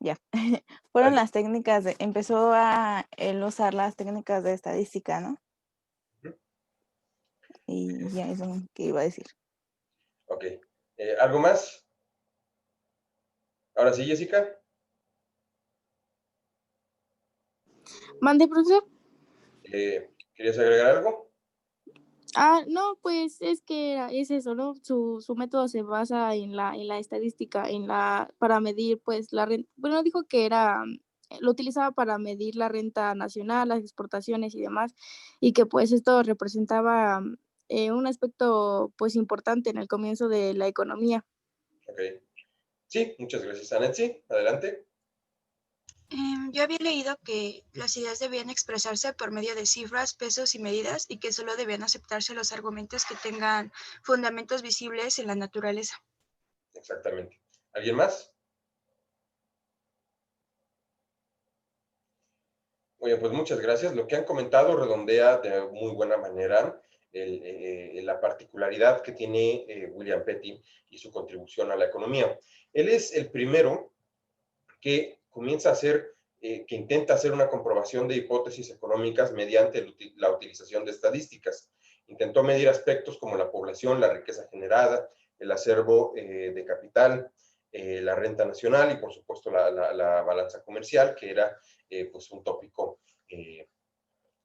ya. Fueron Dale. las técnicas de empezó a él usar las técnicas de estadística, ¿no? Ujú. Y ya eso que iba a decir. Ok. ¿Algo más? Ahora sí, Jessica. ¿Mande, profesor? ¿Querías agregar algo? No, pues es que es eso, ¿no? Su método se basa en la estadística, para medir, pues, la renta. Bueno, dijo que lo utilizaba para medir la renta nacional, las exportaciones y demás, y que pues esto representaba un aspecto pues importante en el comienzo de la economía. Ok. Sí, muchas gracias, Anetsi. Adelante. Yo había leído que las ideas debían expresarse por medio de cifras, pesos y medidas y que solo debían aceptarse los argumentos que tengan fundamentos visibles en la naturaleza. Exactamente. ¿Alguien más? Muy bien, pues muchas gracias. Lo que han comentado redondea de muy buena manera la particularidad que tiene William Petty y su contribución a la economía. Él es el primero que comienza a hacer, que intenta hacer una comprobación de hipótesis económicas mediante la utilización de estadísticas. Intentó medir aspectos como la población, la riqueza generada, el acervo de capital, la renta nacional y por supuesto la balanza comercial, que era pues un tópico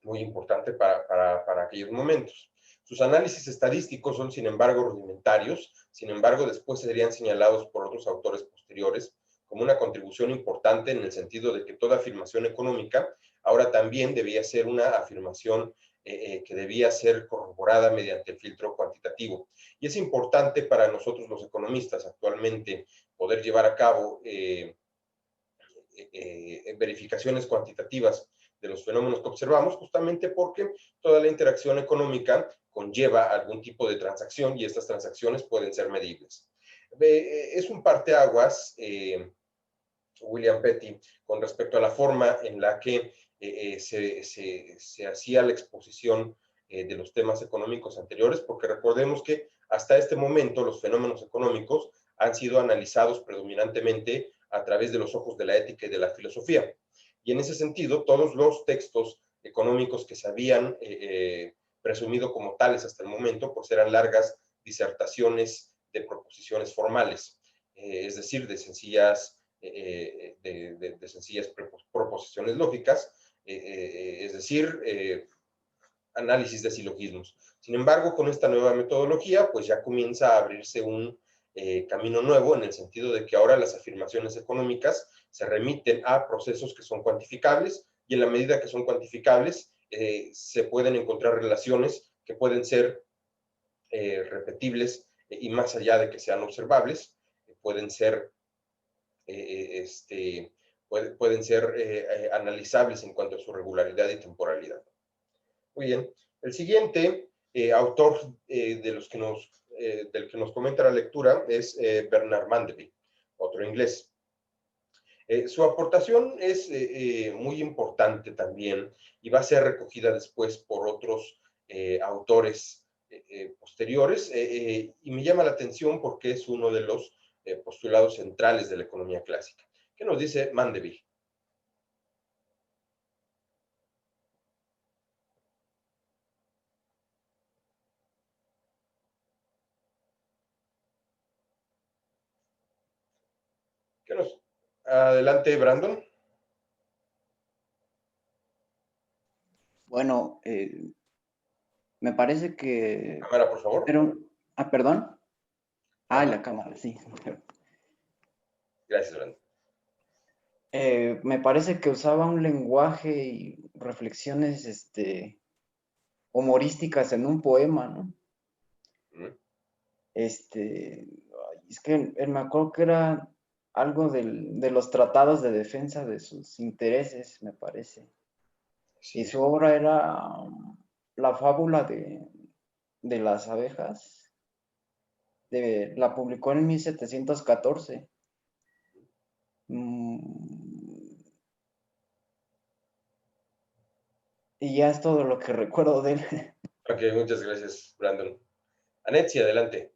muy importante para aquellos momentos. Sus análisis estadísticos son, sin embargo, rudimentarios, sin embargo, después serían señalados por otros autores posteriores como una contribución importante en el sentido de que toda afirmación económica ahora también debía ser una afirmación que debía ser corroborada mediante el filtro cuantitativo. Y es importante para nosotros los economistas actualmente poder llevar a cabo verificaciones cuantitativas de los fenómenos que observamos, justamente porque toda la interacción económica conlleva algún tipo de transacción y estas transacciones pueden ser medibles. Es un parteaguas, William Petty, con respecto a la forma en la que se hacía la exposición de los temas económicos anteriores, porque recordemos que hasta este momento los fenómenos económicos han sido analizados predominantemente a través de los ojos de la ética y de la filosofía. Y en ese sentido, todos los textos económicos que se habían presumido como tales hasta el momento, pues eran largas disertaciones de proposiciones formales, es decir, de sencillas proposiciones lógicas, es decir, análisis de silogismos. Sin embargo, con esta nueva metodología, pues ya comienza a abrirse un camino nuevo en el sentido de que ahora las afirmaciones económicas se remiten a procesos que son cuantificables y en la medida que son cuantificables, se pueden encontrar relaciones que pueden ser repetibles y más allá de que sean observables, pueden ser pueden ser analizables en cuanto a su regularidad y temporalidad. Muy bien. El siguiente autor del que nos comenta la lectura es Bernard Mandeville, otro inglés. Su aportación es muy importante también y va a ser recogida después por otros autores posteriores y me llama la atención porque es uno de los postulados centrales de la economía clásica. ¿Qué nos dice Mandeville? Adelante, Brandon. Bueno, me parece que... Cámara, por favor. Pero, perdón. Ajá. La cámara, sí. Gracias, Brandon. Me parece que usaba un lenguaje y reflexiones humorísticas en un poema, ¿no? Es que me acuerdo que era algo de los tratados de defensa de sus intereses, me parece. Sí. Y su obra era la fábula de las abejas. La publicó en 1714. Y ya es todo lo que recuerdo de él. Ok, muchas gracias, Brandon. Anetsi, adelante.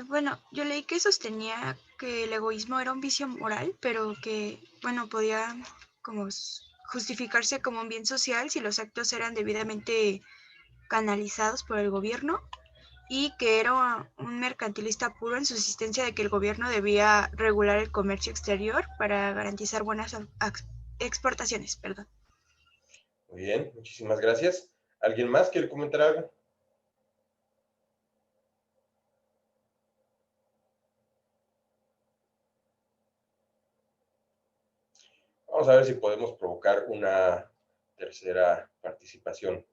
Bueno, yo leí que sostenía que el egoísmo era un vicio moral, pero que, bueno, podía como justificarse como un bien social si los actos eran debidamente canalizados por el gobierno, y que era un mercantilista puro en su insistencia de que el gobierno debía regular el comercio exterior para garantizar buenas exportaciones. Perdón. Muy bien, muchísimas gracias. ¿Alguien más quiere comentar algo? Vamos a ver si podemos provocar una tercera participación.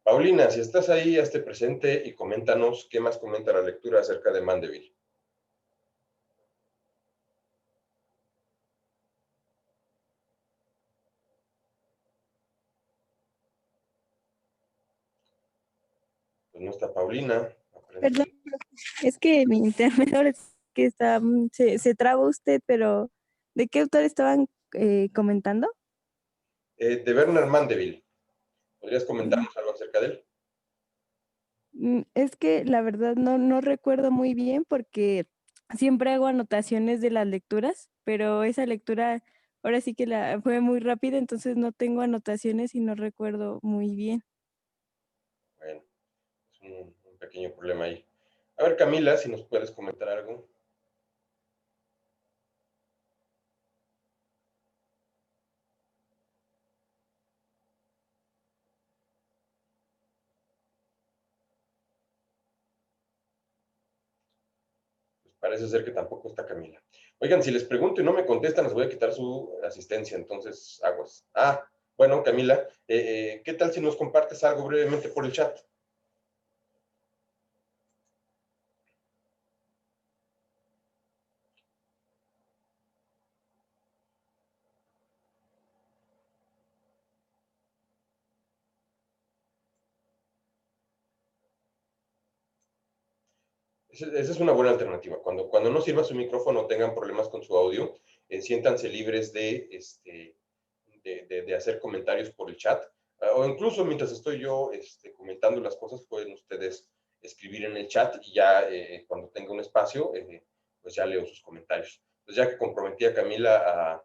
Paulina, si estás ahí, hazte presente y coméntanos qué más comenta la lectura acerca de Mandeville. Pues no está Paulina. Perdón, es que mi interventor es que está, se traba usted, pero ¿de qué autor estaban comentando? De Bernard Mandeville. ¿Podrías comentarnos algo acerca de él? Es que la verdad no recuerdo muy bien porque siempre hago anotaciones de las lecturas, pero esa lectura ahora sí que fue muy rápida, entonces no tengo anotaciones y no recuerdo muy bien. Bueno, es un pequeño problema ahí. A ver, Camila, si nos puedes comentar algo. Pues parece ser que tampoco está Camila. Oigan, si les pregunto y no me contestan, les voy a quitar su asistencia, entonces aguas. Ah, bueno, Camila, ¿qué tal si nos compartes algo brevemente por el chat? Esa es una buena alternativa. Cuando no sirva su micrófono o tengan problemas con su audio, siéntanse libres de hacer comentarios por el chat. O incluso mientras estoy yo comentando las cosas, pueden ustedes escribir en el chat y ya cuando tenga un espacio, pues ya leo sus comentarios. Pues ya que comprometí a Camila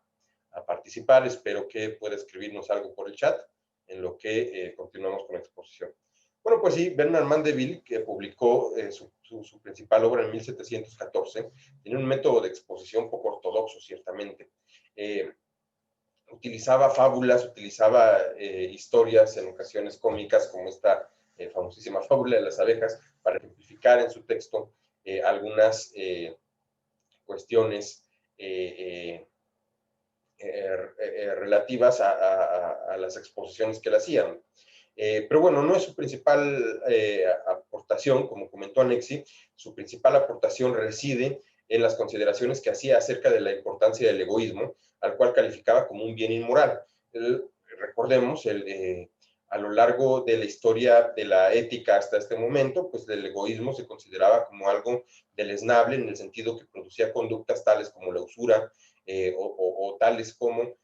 a participar, espero que pueda escribirnos algo por el chat en lo que continuamos con la exposición. Bueno, pues sí, Bernard Mandeville, que publicó su principal obra en 1714, tiene un método de exposición poco ortodoxo, ciertamente. Utilizaba fábulas, utilizaba historias en ocasiones cómicas, como esta famosísima fábula de las abejas, para ejemplificar en su texto algunas cuestiones relativas a las exposiciones que le hacían. Pero bueno, no es su principal aportación, como comentó Anexi, su principal aportación reside en las consideraciones que hacía acerca de la importancia del egoísmo, al cual calificaba como un bien inmoral. Recordemos, a lo largo de la historia de la ética hasta este momento, pues el egoísmo se consideraba como algo deleznable en el sentido que producía conductas tales como la usura o tales como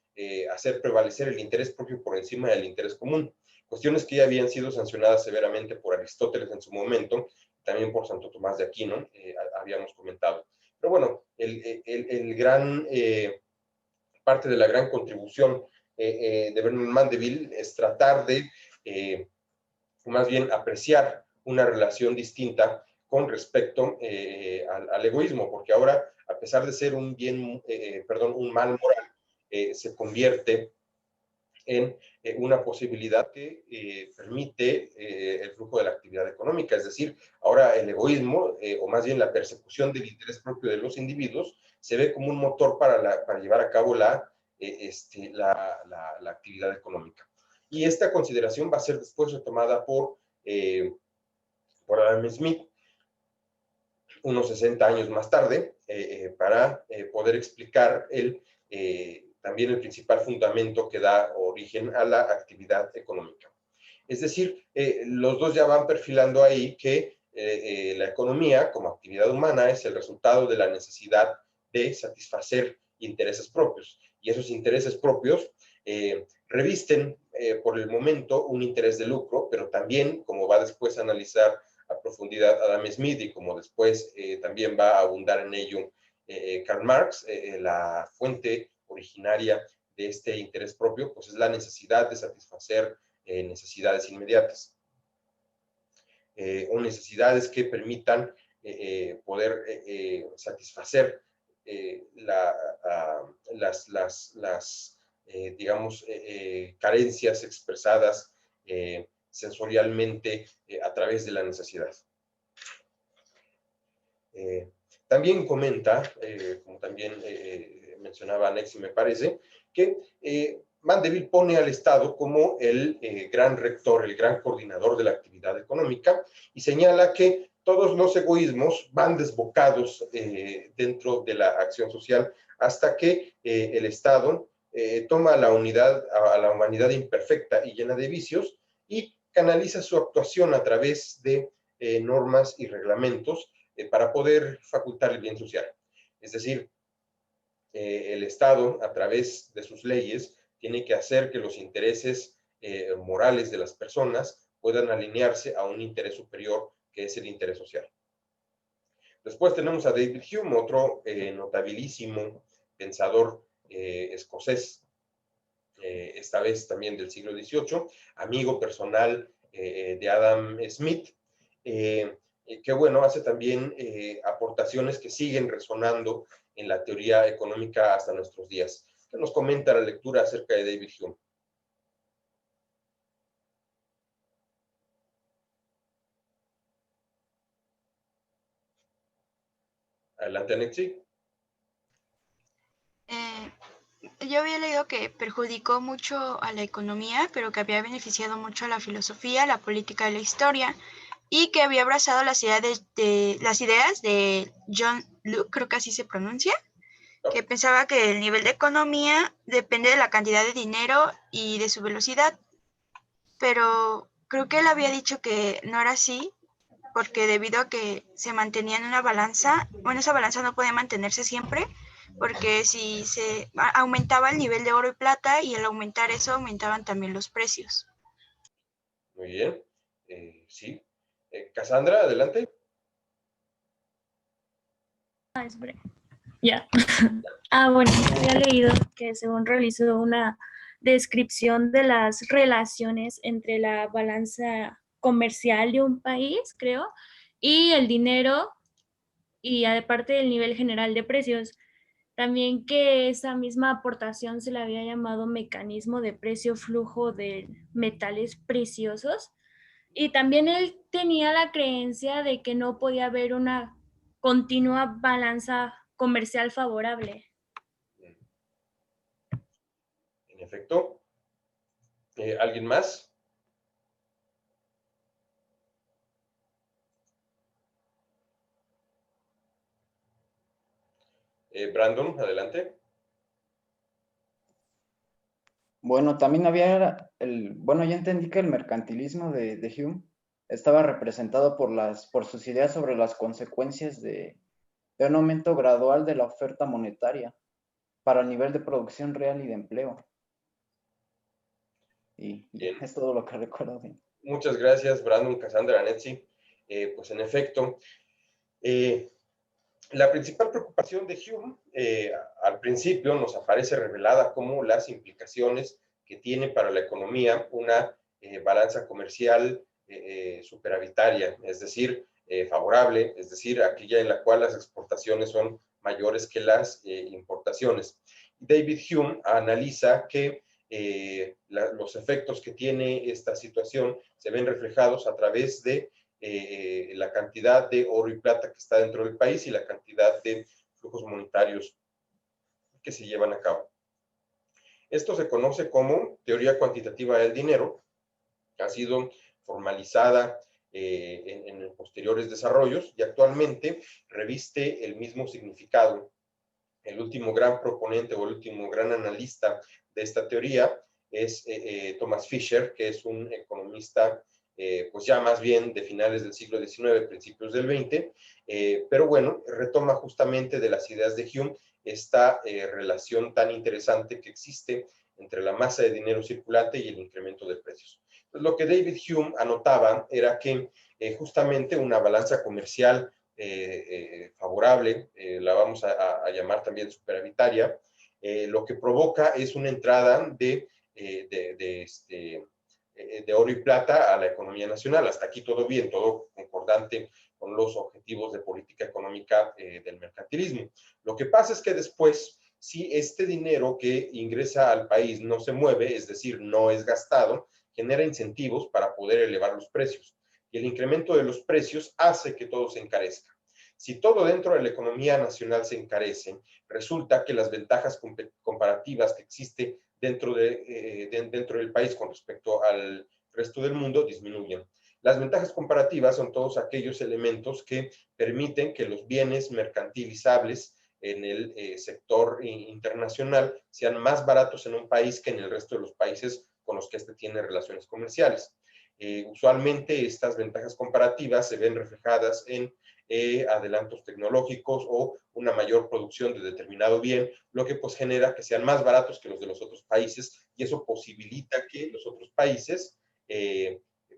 hacer prevalecer el interés propio por encima del interés común. Cuestiones que ya habían sido sancionadas severamente por Aristóteles en su momento, también por Santo Tomás de Aquino, habíamos comentado. Pero bueno, parte de la gran contribución de Bernard Mandeville es tratar de, más bien, apreciar una relación distinta con respecto al egoísmo, porque ahora, a pesar de ser un mal moral, se convierte en una posibilidad que permite el flujo de la actividad económica. Es decir, ahora el egoísmo, o más bien la persecución del interés propio de los individuos, se ve como un motor para llevar a cabo la actividad económica. Y esta consideración va a ser después retomada por Adam Smith unos 60 años más tarde, para poder explicar también el principal fundamento que da origen a la actividad económica. Es decir, los dos ya van perfilando ahí que la economía como actividad humana es el resultado de la necesidad de satisfacer intereses propios. Y esos intereses propios revisten por el momento un interés de lucro, pero también, como va después a analizar a profundidad Adam Smith y como después también va a abundar en ello Karl Marx, la fuente originaria de este interés propio, pues es la necesidad de satisfacer necesidades inmediatas o necesidades que permitan poder satisfacer digamos, carencias expresadas sensorialmente a través de la necesidad. También comenta, como también mencionaba Alexi, me parece, que Mandeville pone al Estado como el gran rector, el gran coordinador de la actividad económica y señala que todos los egoísmos van desbocados dentro de la acción social hasta que el Estado toma a la humanidad imperfecta y llena de vicios y canaliza su actuación a través de normas y reglamentos para poder facultar el bien social. Es decir, el Estado, a través de sus leyes, tiene que hacer que los intereses morales de las personas puedan alinearse a un interés superior, que es el interés social. Después tenemos a David Hume, otro notabilísimo pensador escocés, esta vez también del siglo XVIII, amigo personal de Adam Smith, que bueno, hace también aportaciones que siguen resonando en la teoría económica hasta nuestros días. ¿Qué nos comenta la lectura acerca de David Hume? Adelante, Alexi. Yo había leído que perjudicó mucho a la economía, pero que había beneficiado mucho a la filosofía, la política y la historia, y que había abrazado las ideas de John Locke, creo que así se pronuncia, que pensaba que el nivel de economía depende de la cantidad de dinero y de su velocidad, pero creo que él había dicho que no era así, porque debido a que se mantenía en una balanza, bueno, esa balanza no podía mantenerse siempre, porque si se aumentaba el nivel de oro y plata, y al aumentar eso aumentaban también los precios. Muy bien, sí. Cassandra, adelante. Ya. Bueno, había leído que según realizó una descripción de las relaciones entre la balanza comercial de un país, creo, y el dinero, y aparte del nivel general de precios. También que esa misma aportación se le había llamado mecanismo de precio-flujo de metales preciosos. Y también él tenía la creencia de que no podía haber una continua balanza comercial favorable. En efecto. ¿Alguien más? Brandon, adelante. Bueno, también había bueno, ya entendí que el mercantilismo de Hume estaba representado por sus ideas sobre las consecuencias de un aumento gradual de la oferta monetaria para el nivel de producción real y de empleo. Y Bien. es todo lo que recuerdo. Muchas gracias, Brandon, Cassandra, Netzi. Pues en efecto, la principal preocupación de Hume al principio nos aparece revelada como las implicaciones que tiene para la economía una balanza comercial superavitaria, es decir, favorable, es decir, aquella en la cual las exportaciones son mayores que las importaciones. David Hume analiza que los efectos que tiene esta situación se ven reflejados a través de la cantidad de oro y plata que está dentro del país y la cantidad de flujos monetarios que se llevan a cabo. Esto se conoce como teoría cuantitativa del dinero, ha sido formalizada en posteriores desarrollos y actualmente reviste el mismo significado. El último gran proponente o el último gran analista de esta teoría es Thomas Fisher, que es un economista pues ya más bien de finales del siglo XIX, principios del XX, pero bueno, retoma justamente de las ideas de Hume esta relación tan interesante que existe entre la masa de dinero circulante y el incremento de precios. Entonces, lo que David Hume anotaba era que justamente una balanza comercial favorable, la vamos a llamar también superavitaria, lo que provoca es una entrada de oro y plata a la economía nacional. Hasta aquí todo bien, todo concordante con los objetivos de política económica del mercantilismo. Lo que pasa es que después, si este dinero que ingresa al país no se mueve, es decir, no es gastado, genera incentivos para poder elevar los precios. Y el incremento de los precios hace que todo se encarezca. Si todo dentro de la economía nacional se encarece, resulta que las ventajas comparativas que existen dentro del país con respecto al resto del mundo disminuyen. Las ventajas comparativas son todos aquellos elementos que permiten que los bienes mercantilizables en el sector internacional sean más baratos en un país que en el resto de los países con los que éste tiene relaciones comerciales. Usualmente estas ventajas comparativas se ven reflejadas en adelantos tecnológicos o una mayor producción de determinado bien, lo que pues genera que sean más baratos que los de los otros países, y eso posibilita que los otros países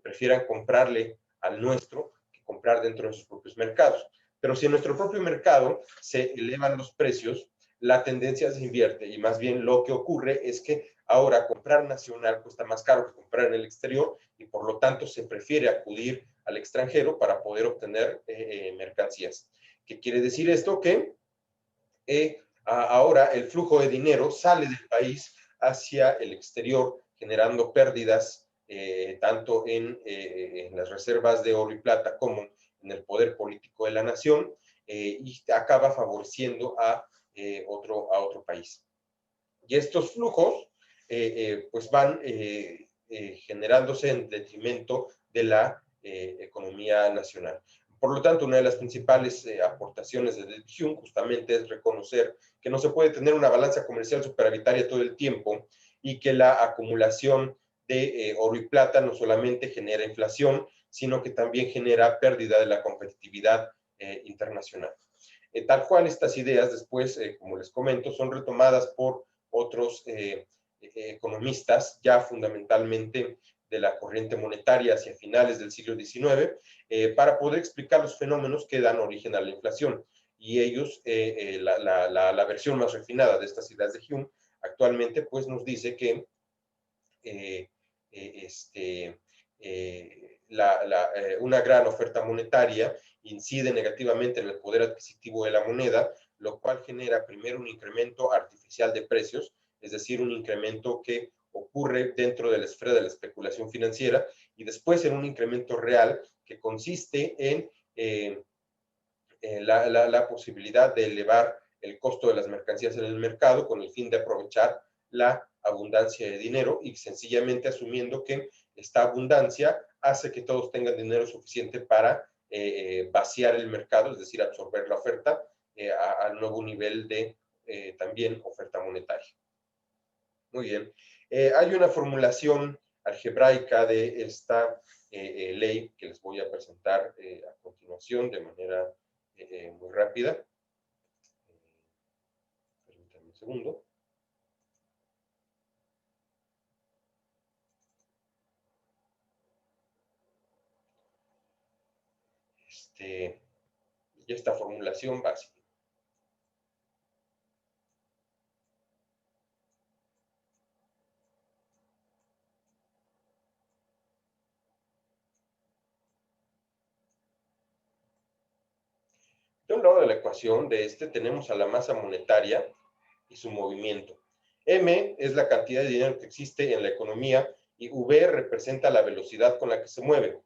prefieran comprarle al nuestro que comprar dentro de sus propios mercados. Pero si en nuestro propio mercado se elevan los precios, la tendencia se invierte, y más bien lo que ocurre es que ahora comprar nacional cuesta más caro que comprar en el exterior, y por lo tanto se prefiere acudir al extranjero para poder obtener mercancías. ¿Qué quiere decir esto? Que ahora el flujo de dinero sale del país hacia el exterior, generando pérdidas tanto en las reservas de oro y plata como en el poder político de la nación, y acaba favoreciendo a otro país. Y estos flujos pues van generándose en detrimento de la economía nacional. Por lo tanto, una de las principales aportaciones de David Hume justamente es reconocer que no se puede tener una balanza comercial superavitaria todo el tiempo, y que la acumulación de oro y plata no solamente genera inflación, sino que también genera pérdida de la competitividad internacional. Tal cual estas ideas después, como les comento, son retomadas por otros economistas, ya fundamentalmente de la corriente monetaria hacia finales del siglo XIX, para poder explicar los fenómenos que dan origen a la inflación. Y ellos, la versión más refinada de estas ideas de Hume, actualmente pues nos dice que una gran oferta monetaria incide negativamente en el poder adquisitivo de la moneda, lo cual genera primero un incremento artificial de precios, es decir, un incremento que ocurre dentro de la esfera de la especulación financiera, y después en un incremento real que consiste en la posibilidad de elevar el costo de las mercancías en el mercado con el fin de aprovechar la abundancia de dinero, y sencillamente asumiendo que esta abundancia hace que todos tengan dinero suficiente para vaciar el mercado, es decir, absorber la oferta al nuevo nivel de también oferta monetaria. Muy bien. Hay una formulación algebraica de esta ley que les voy a presentar a continuación de manera muy rápida. Permítanme un segundo. Y esta formulación básica. De un lado de la ecuación de tenemos a la masa monetaria y su movimiento. M es la cantidad de dinero que existe en la economía, y V representa la velocidad con la que se mueve.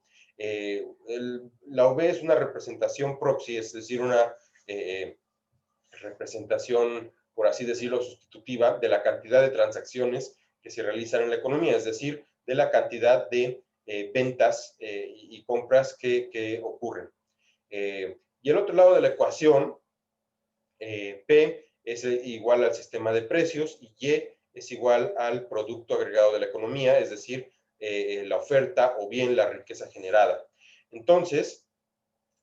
La V es una representación proxy, es decir, una representación, por así decirlo, sustitutiva de la cantidad de transacciones que se realizan en la economía, es decir, de la cantidad de ventas y compras que ocurren. Y el otro lado de la ecuación, P es igual al sistema de precios, y Y es igual al producto agregado de la economía, es decir, la oferta o bien la riqueza generada. Entonces,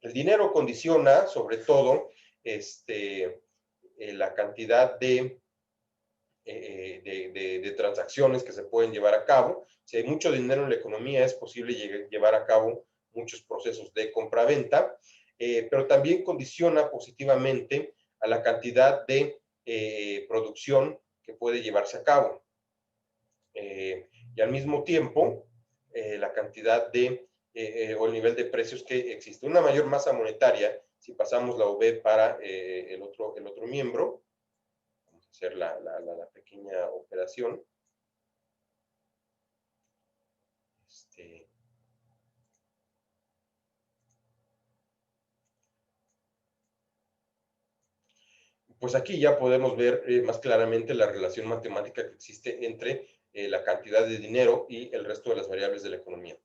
el dinero condiciona sobre todo la cantidad de transacciones que se pueden llevar a cabo. Si hay mucho dinero en la economía, es posible llevar a cabo muchos procesos de compra-venta. pero también condiciona positivamente a la cantidad de producción que puede llevarse a cabo. Y al mismo tiempo, la cantidad de, o el nivel de precios que existe. Una mayor masa monetaria, si pasamos la V para el otro miembro, vamos a hacer la pequeña operación. Pues aquí ya podemos ver más claramente la relación matemática que existe entre la cantidad de dinero y el resto de las variables de la economía.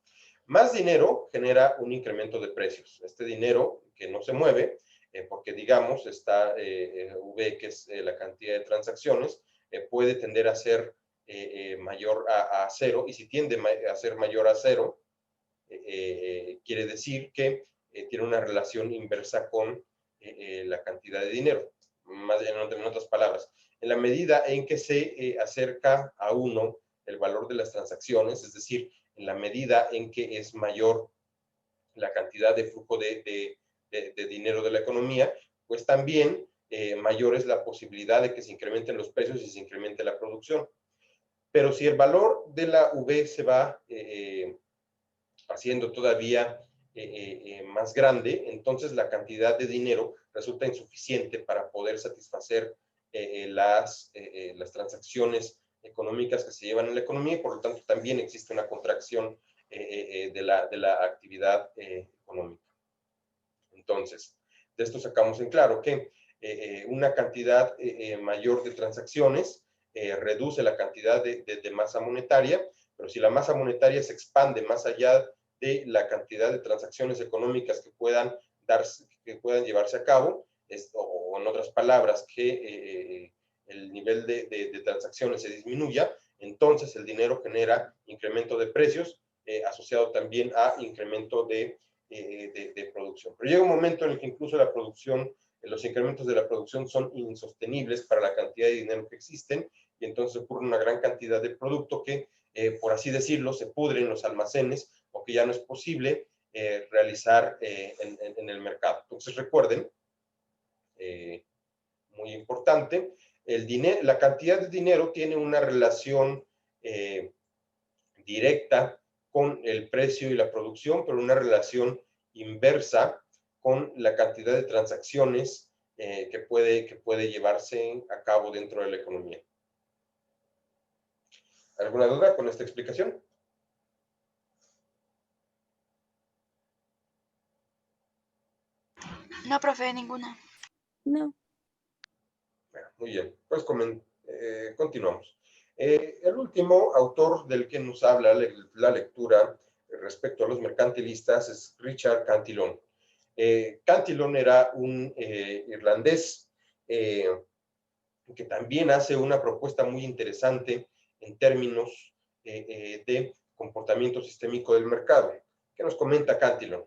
Más dinero genera un incremento de precios. Este dinero que no se mueve, porque digamos, esta V, que es la cantidad de transacciones, puede tender a ser mayor a cero, y si tiende a ser mayor a cero, quiere decir que tiene una relación inversa con la cantidad de dinero. En otras palabras, en la medida en que se acerca a 1 el valor de las transacciones, es decir, en la medida en que es mayor la cantidad de flujo de dinero de la economía, pues también mayor es la posibilidad de que se incrementen los precios y se incremente la producción. Pero si el valor de la V se va haciendo todavía más grande, entonces la cantidad de dinero resulta insuficiente para poder satisfacer las transacciones económicas que se llevan en la economía, y por lo tanto también existe una contracción de la actividad económica. Entonces, de esto sacamos en claro que una cantidad mayor de transacciones reduce la cantidad de masa monetaria, pero si la masa monetaria se expande más allá de la cantidad de transacciones económicas que puedan llevarse a cabo, o en otras palabras, que el nivel de transacciones se disminuya, entonces el dinero genera incremento de precios, asociado también a incremento de producción. Pero llega un momento en el que incluso la producción, los incrementos de la producción son insostenibles para la cantidad de dinero que existen, y entonces ocurre una gran cantidad de producto que, por así decirlo, se pudre en los almacenes, o que ya no es posible realizar en el mercado. Entonces recuerden, muy importante, la cantidad de dinero tiene una relación directa con el precio y la producción, pero una relación inversa con la cantidad de transacciones que puede llevarse a cabo dentro de la economía. ¿Alguna duda con esta explicación? No, profe, ninguna. No. Bueno, muy bien, pues continuamos. El último autor del que nos habla la lectura respecto a los mercantilistas es Richard Cantillon. Cantillon era un irlandés que también hace una propuesta muy interesante en términos de comportamiento sistémico del mercado. ¿Qué nos comenta Cantillon?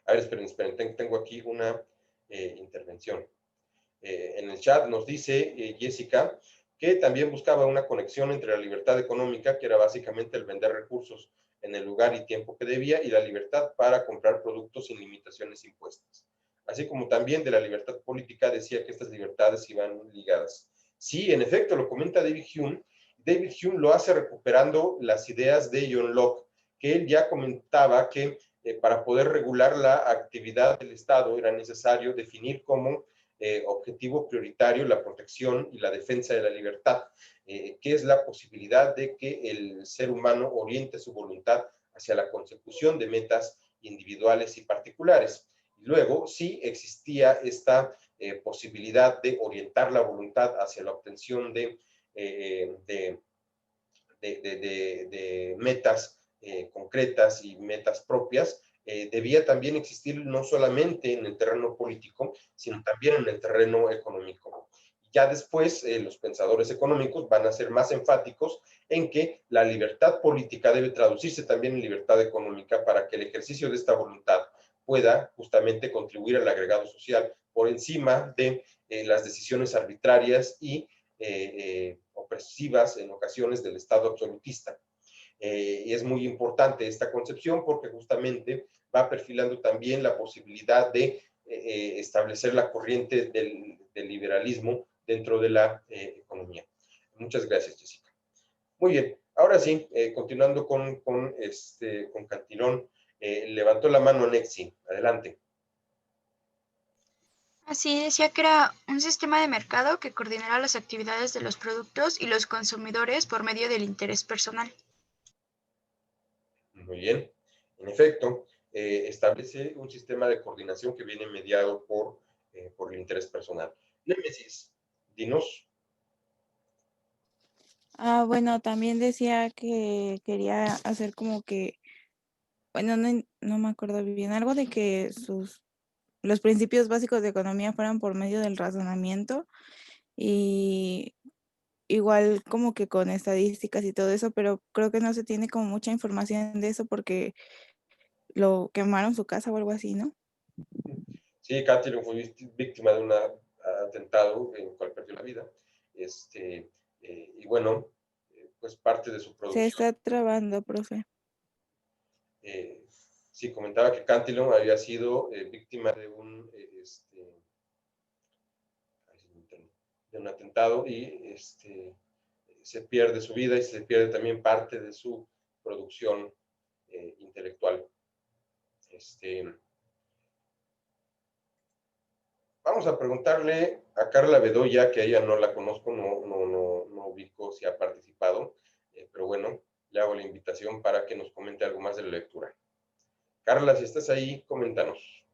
A ver, esperen, tengo aquí una intervención. En el chat nos dice Jessica que también buscaba una conexión entre la libertad económica, que era básicamente el vender recursos en el lugar y tiempo que debía, y la libertad para comprar productos sin limitaciones impuestas. Así como también de la libertad política, decía que estas libertades iban ligadas. Sí, en efecto, lo comenta David Hume. David Hume lo hace recuperando las ideas de John Locke, que él ya comentaba que para poder regular la actividad del Estado era necesario definir como objetivo prioritario la protección y la defensa de la libertad, que es la posibilidad de que el ser humano oriente su voluntad hacia la consecución de metas individuales y particulares. Y luego, sí existía esta posibilidad de orientar la voluntad hacia la obtención de metas concretas y metas propias, debía también existir no solamente en el terreno político, sino también en el terreno económico. Ya después, los pensadores económicos van a ser más enfáticos en que la libertad política debe traducirse también en libertad económica, para que el ejercicio de esta voluntad pueda justamente contribuir al agregado social por encima de las decisiones arbitrarias y opresivas en ocasiones del Estado absolutista. Y es muy importante esta concepción porque justamente va perfilando también la posibilidad de establecer la corriente del liberalismo dentro de la economía. Muchas gracias, Jessica. Muy bien, ahora sí, continuando con Cantillon, levantó la mano Nexi. Adelante. Así decía que era un sistema de mercado que coordinara las actividades de los productos y los consumidores por medio del interés personal. Muy bien. En efecto, establece un sistema de coordinación que viene mediado por el interés personal. Némesis, dinos. Bueno, también decía que quería hacer como que, bueno, no me acuerdo bien, algo de que los principios básicos de economía fueran por medio del razonamiento y igual como que con estadísticas y todo eso, pero creo que no se tiene como mucha información de eso porque lo quemaron su casa o algo así, ¿no? Sí, Cantillon fue víctima de un atentado en el cual perdió la vida. Y bueno, pues parte de su Se producción. está trabando, profe. Sí, comentaba que Cantillon había sido víctima de un atentado y se pierde su vida y se pierde también parte de su producción intelectual. Vamos a preguntarle a Carla Bedoya, que a ella no la conozco, no ubico si ha participado, pero bueno, le hago la invitación para que nos comente algo más de la lectura. Carla, si estás ahí, coméntanos.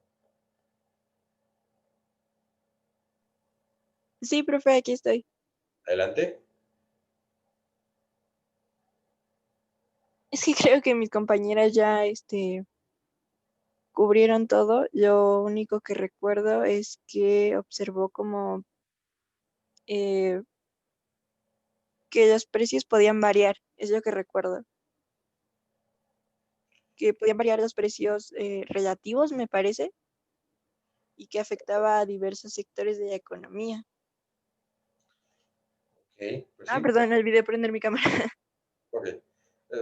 Sí, profe, aquí estoy. Adelante. Es que creo que mis compañeras ya cubrieron todo. Lo único que recuerdo es que observó como eh, que los precios podían variar, es lo que recuerdo. Que podían variar los precios relativos, me parece, y que afectaba a diversos sectores de la economía. Ok, pues sí. Perdón, olvidé prender mi cámara. Ok.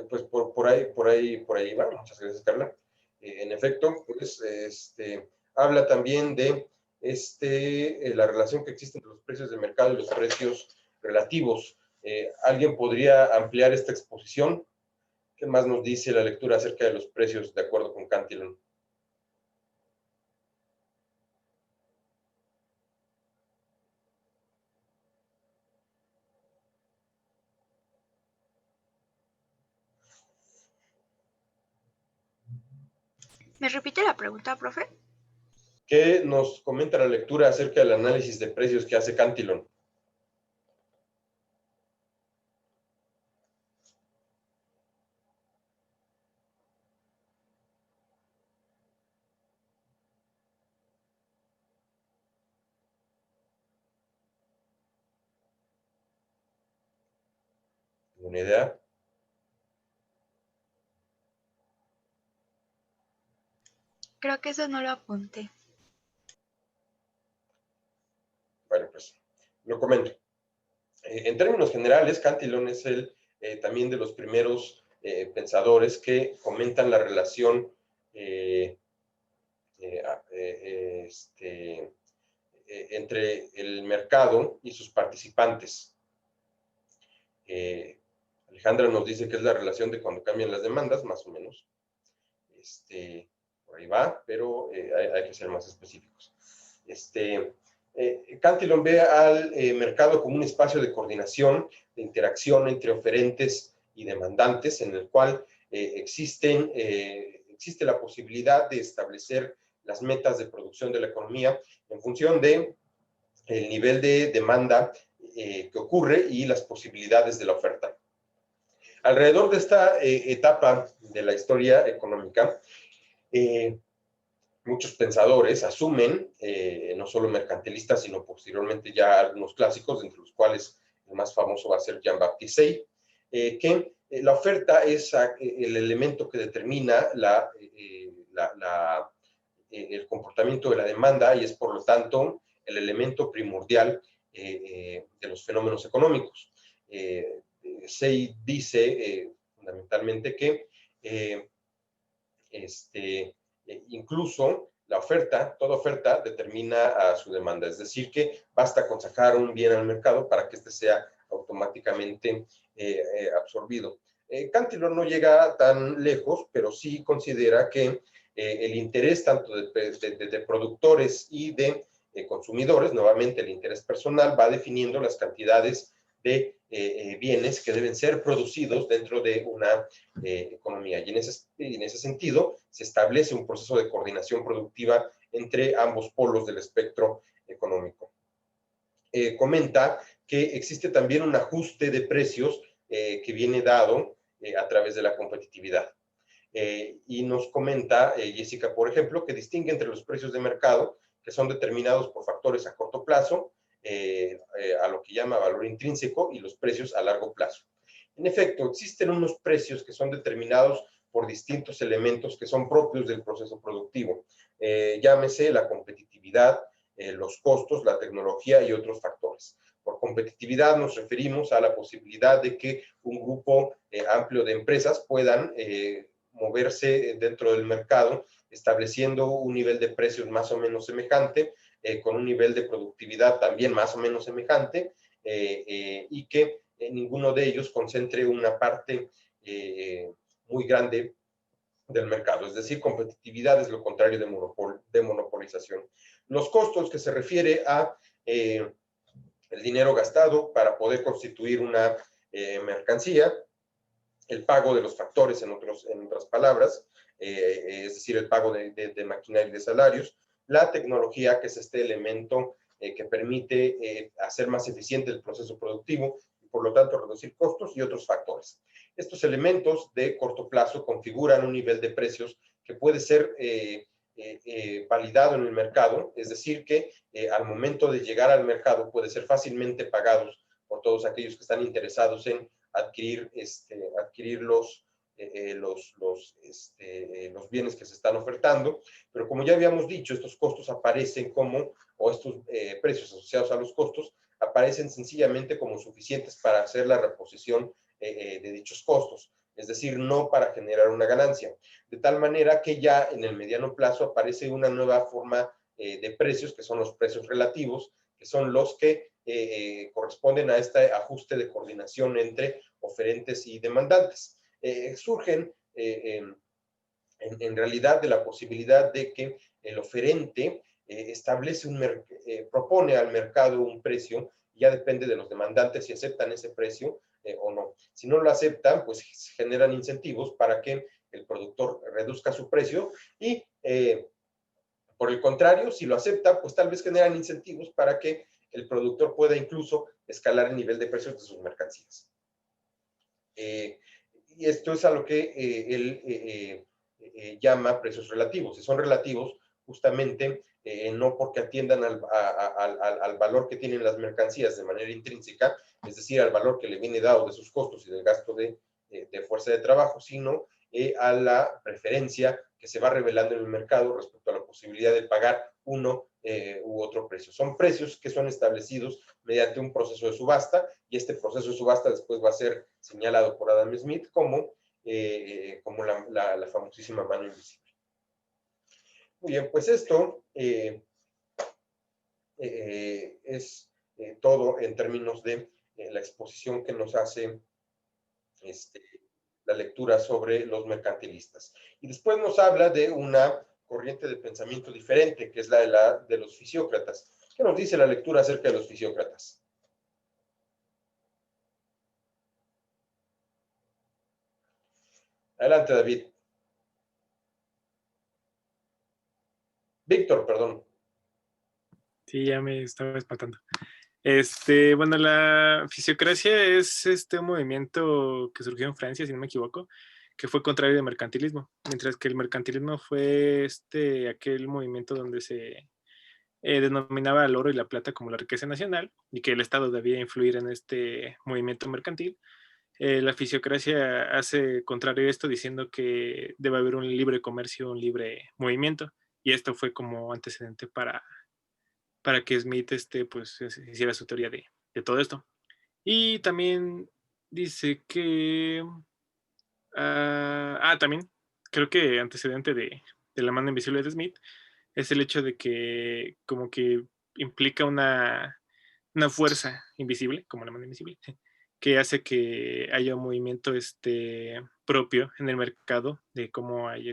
Pues por ahí va. Muchas gracias, Carla. En efecto, pues habla también de la relación que existe entre los precios de mercado y los precios relativos. ¿Alguien podría ampliar esta exposición? ¿Qué más nos dice la lectura acerca de los precios de acuerdo con Cantillon? ¿Me repite la pregunta, profe? ¿Qué nos comenta la lectura acerca del análisis de precios que hace Cantillon? ¿Alguna idea? Creo que eso no lo apunté. Bueno, pues lo comento. En términos generales, Cantillon es también de los primeros pensadores que comentan la relación entre el mercado y sus participantes. Alejandra nos dice que es la relación de cuando cambian las demandas, más o menos. Por ahí va, pero hay que ser más específicos. Cantillon ve al mercado como un espacio de coordinación, de interacción entre oferentes y demandantes, en el cual existe la posibilidad de establecer las metas de producción de la economía en función de el nivel de demanda que ocurre y las posibilidades de la oferta. Alrededor de esta etapa de la historia económica, muchos pensadores asumen, no solo mercantilistas, sino posteriormente ya algunos clásicos, entre los cuales el más famoso va a ser Jean-Baptiste Say, que la oferta es el elemento que determina el comportamiento de la demanda y es, por lo tanto, el elemento primordial de los fenómenos económicos. Say dice, fundamentalmente que incluso la oferta, toda oferta determina a su demanda, es decir, que basta con sacar un bien al mercado para que éste sea automáticamente absorbido. Cantillon no llega tan lejos, pero sí considera que el interés tanto de productores y de consumidores, nuevamente el interés personal, va definiendo las cantidades de bienes que deben ser producidos dentro de una economía. Y en ese sentido se establece un proceso de coordinación productiva entre ambos polos del espectro económico. Comenta que existe también un ajuste de precios que viene dado a través de la competitividad. Y nos comenta Jessica, por ejemplo, que distingue entre los precios de mercado, que son determinados por factores a corto plazo, a lo que llama valor intrínseco, y los precios a largo plazo. En efecto, existen unos precios que son determinados por distintos elementos que son propios del proceso productivo. Llámese la competitividad, los costos, la tecnología y otros factores. Por competitividad nos referimos a la posibilidad de que un grupo amplio de empresas puedan moverse dentro del mercado, estableciendo un nivel de precios más o menos semejante, con un nivel de productividad también más o menos semejante, y que ninguno de ellos concentre una parte muy grande del mercado. Es decir, competitividad es lo contrario de monopolización. Los costos, que se refiere a el dinero gastado para poder constituir una mercancía, el pago de los factores, en otras palabras, es decir, el pago de maquinaria y de salarios, la tecnología, que es este elemento que permite hacer más eficiente el proceso productivo y por lo tanto reducir costos, y otros factores. Estos elementos de corto plazo configuran un nivel de precios que puede ser validado en el mercado, es decir, que al momento de llegar al mercado puede ser fácilmente pagados por todos aquellos que están interesados en adquirir los bienes que se están ofertando, pero como ya habíamos dicho, estos costos aparecen o estos precios asociados a los costos aparecen sencillamente como suficientes para hacer la reposición de dichos costos, es decir, no para generar una ganancia, de tal manera que ya en el mediano plazo aparece una nueva forma de precios, que son los precios relativos, que son los que corresponden a este ajuste de coordinación entre oferentes y demandantes. Surgen en realidad de la posibilidad de que el oferente propone al mercado un precio, y ya depende de los demandantes si aceptan ese precio o no. Si no lo aceptan, pues generan incentivos para que el productor reduzca su precio, y por el contrario, si lo acepta, pues tal vez generan incentivos para que el productor pueda incluso escalar el nivel de precios de sus mercancías. Y esto es a lo que él llama precios relativos. Y son relativos justamente no porque atiendan al valor que tienen las mercancías de manera intrínseca, es decir, al valor que le viene dado de sus costos y del gasto de fuerza de trabajo, sino a la preferencia que se va revelando en el mercado respecto a la posibilidad de pagar uno u otro precio. Son precios que son establecidos mediante un proceso de subasta, y este proceso de subasta después va a ser señalado por Adam Smith como la famosísima mano invisible. Muy bien, pues esto es todo en términos de la exposición que nos hace la lectura sobre los mercantilistas. Y después nos habla de una corriente de pensamiento diferente, que es la de los fisiócratas. ¿Qué nos dice la lectura acerca de los fisiócratas? Adelante, David. Víctor, perdón. Sí, ya me estaba espantando. Bueno, la fisiocracia es un movimiento que surgió en Francia, si no me equivoco, que fue contrario al mercantilismo, mientras que el mercantilismo fue aquel movimiento donde se denominaba el oro y la plata como la riqueza nacional, y que el Estado debía influir en este movimiento mercantil. La fisiocracia hace contrario a esto, diciendo que debe haber un libre comercio, un libre movimiento, y esto fue como antecedente para que Smith pues, hiciera su teoría de todo esto. Y también dice que También creo que antecedente de la mano invisible de Smith es el hecho de que como que implica una fuerza invisible, como la mano invisible, que hace que haya un movimiento propio en el mercado de cómo hay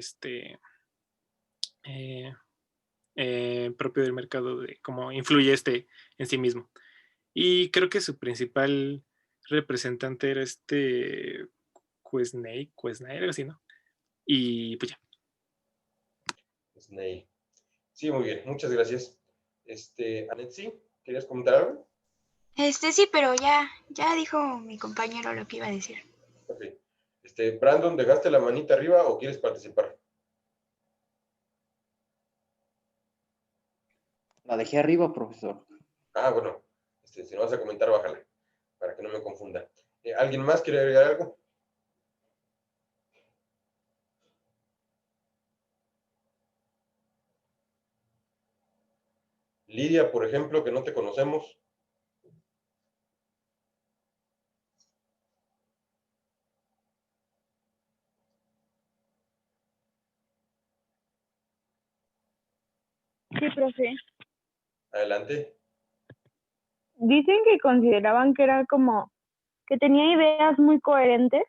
propio del mercado, de cómo influye en sí mismo. Y creo que su principal representante era Quesnay, algo así, ¿no? Y pues ya. Sney. Sí, muy bien, muchas gracias. Anetsi, ¿querías comentar algo? Sí, pero ya dijo mi compañero lo que iba a decir. Ok. Brandon, ¿dejaste la manita arriba o quieres participar? La dejé arriba, profesor. Bueno, si no vas a comentar, bájala, para que no me confunda. ¿Alguien más quiere agregar algo? Lidia, por ejemplo, que no te conocemos. Sí, profe. Adelante. Dicen que consideraban que era como, que tenía ideas muy coherentes,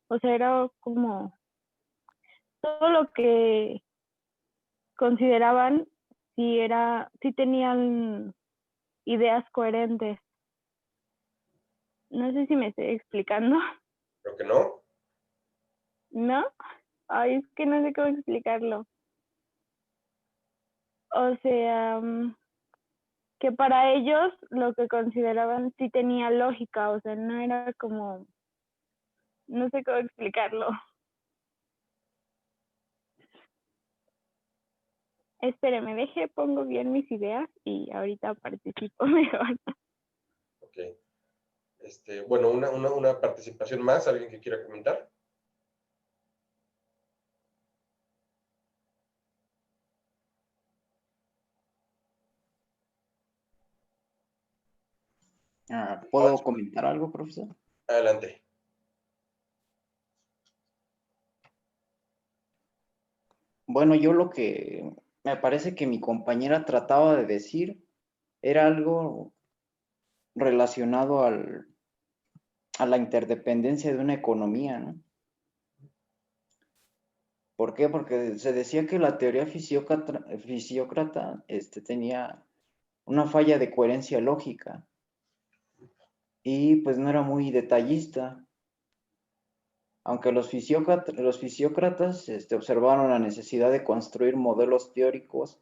o sea, era como todo lo que consideraban si tenían ideas coherentes. No sé si me estoy explicando. Creo que no. ¿No? Ay, es que no sé cómo explicarlo. O sea, que para ellos lo que consideraban sí tenía lógica, o sea, no era como, no sé cómo explicarlo. Espéreme, pongo bien mis ideas y ahorita participo mejor. Ok. Bueno, una participación más, ¿alguien que quiera comentar? ¿Puedo comentar algo, profesor? Adelante. Bueno, yo lo que me parece que mi compañera trataba de decir era algo relacionado a la interdependencia de una economía, ¿no? ¿Por qué? Porque se decía que la teoría fisiócrata tenía una falla de coherencia lógica y pues no era muy detallista. Aunque los fisiócratas observaron la necesidad de construir modelos teóricos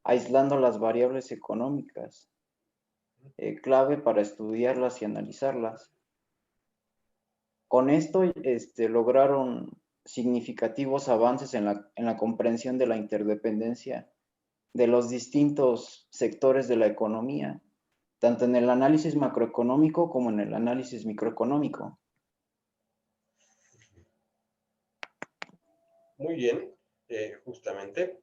aislando las variables económicas, clave para estudiarlas y analizarlas. Con esto lograron significativos avances en la comprensión de la interdependencia de los distintos sectores de la economía, tanto en el análisis macroeconómico como en el análisis microeconómico. Muy bien, justamente.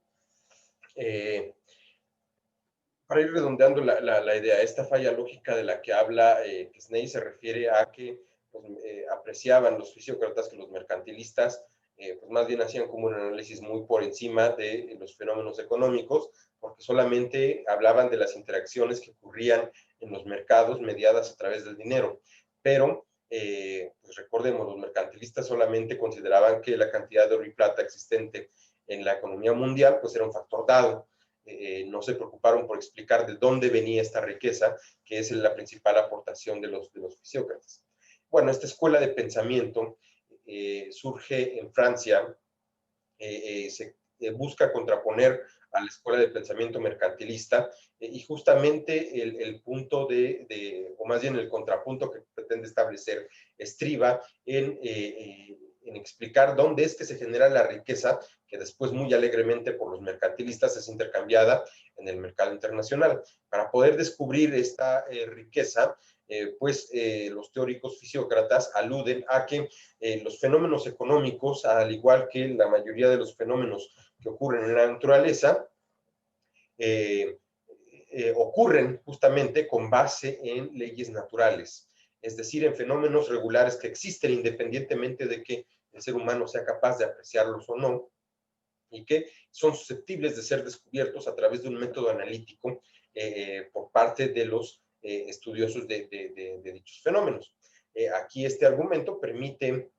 Para ir redondeando la idea, esta falla lógica de la que habla Sney se refiere a que pues, apreciaban los fisiócratas que los mercantilistas pues más bien hacían como un análisis muy por encima de los fenómenos económicos, porque solamente hablaban de las interacciones que ocurrían en los mercados mediadas a través del dinero. Pero, pues recordemos, los mercantilistas solamente consideraban que la cantidad de oro y plata existente en la economía mundial pues era un factor dado. No se preocuparon por explicar de dónde venía esta riqueza, que es la principal aportación de los fisiócratas. Bueno, esta escuela de pensamiento surge en Francia, se busca contraponer a la escuela de pensamiento mercantilista y justamente el punto o más bien el contrapunto que pretende establecer estriba en explicar dónde es que se genera la riqueza que después muy alegremente por los mercantilistas es intercambiada en el mercado internacional. Para poder descubrir esta riqueza, los teóricos fisiócratas aluden a que los fenómenos económicos, al igual que la mayoría de los fenómenos que ocurren en la naturaleza, ocurren justamente con base en leyes naturales, es decir, en fenómenos regulares que existen independientemente de que el ser humano sea capaz de apreciarlos o no, y que son susceptibles de ser descubiertos a través de un método analítico por parte de los estudiosos de dichos fenómenos. Aquí este argumento permite,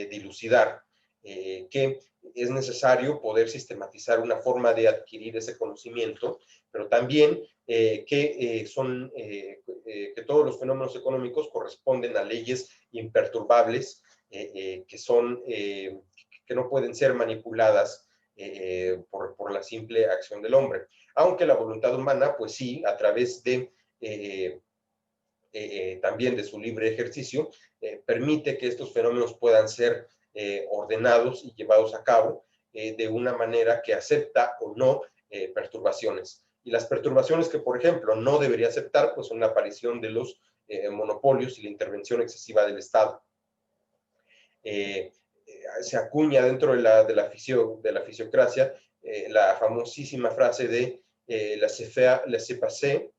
dilucidar que es necesario poder sistematizar una forma de adquirir ese conocimiento, pero también que todos los fenómenos económicos corresponden a leyes imperturbables que no pueden ser manipuladas por la simple acción del hombre. Aunque la voluntad humana, pues sí, a través de también de su libre ejercicio, permite que estos fenómenos puedan ser ordenados y llevados a cabo de una manera que acepta o no perturbaciones. Y las perturbaciones que, por ejemplo, no debería aceptar, pues son la aparición de los monopolios y la intervención excesiva del Estado. Se acuña dentro de la fisiocracia la famosísima frase de laissez-passer,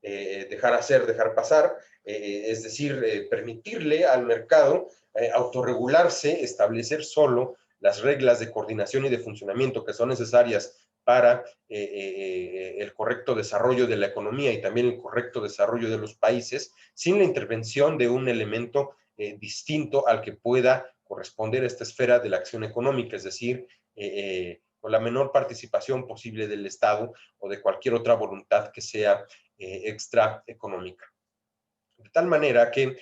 dejar hacer, dejar pasar, es decir, permitirle al mercado autorregularse, establecer solo las reglas de coordinación y de funcionamiento que son necesarias para el correcto desarrollo de la economía y también el correcto desarrollo de los países, sin la intervención de un elemento distinto al que pueda corresponder a esta esfera de la acción económica, es decir, con la menor participación posible del Estado o de cualquier otra voluntad que sea extra económica. De tal manera que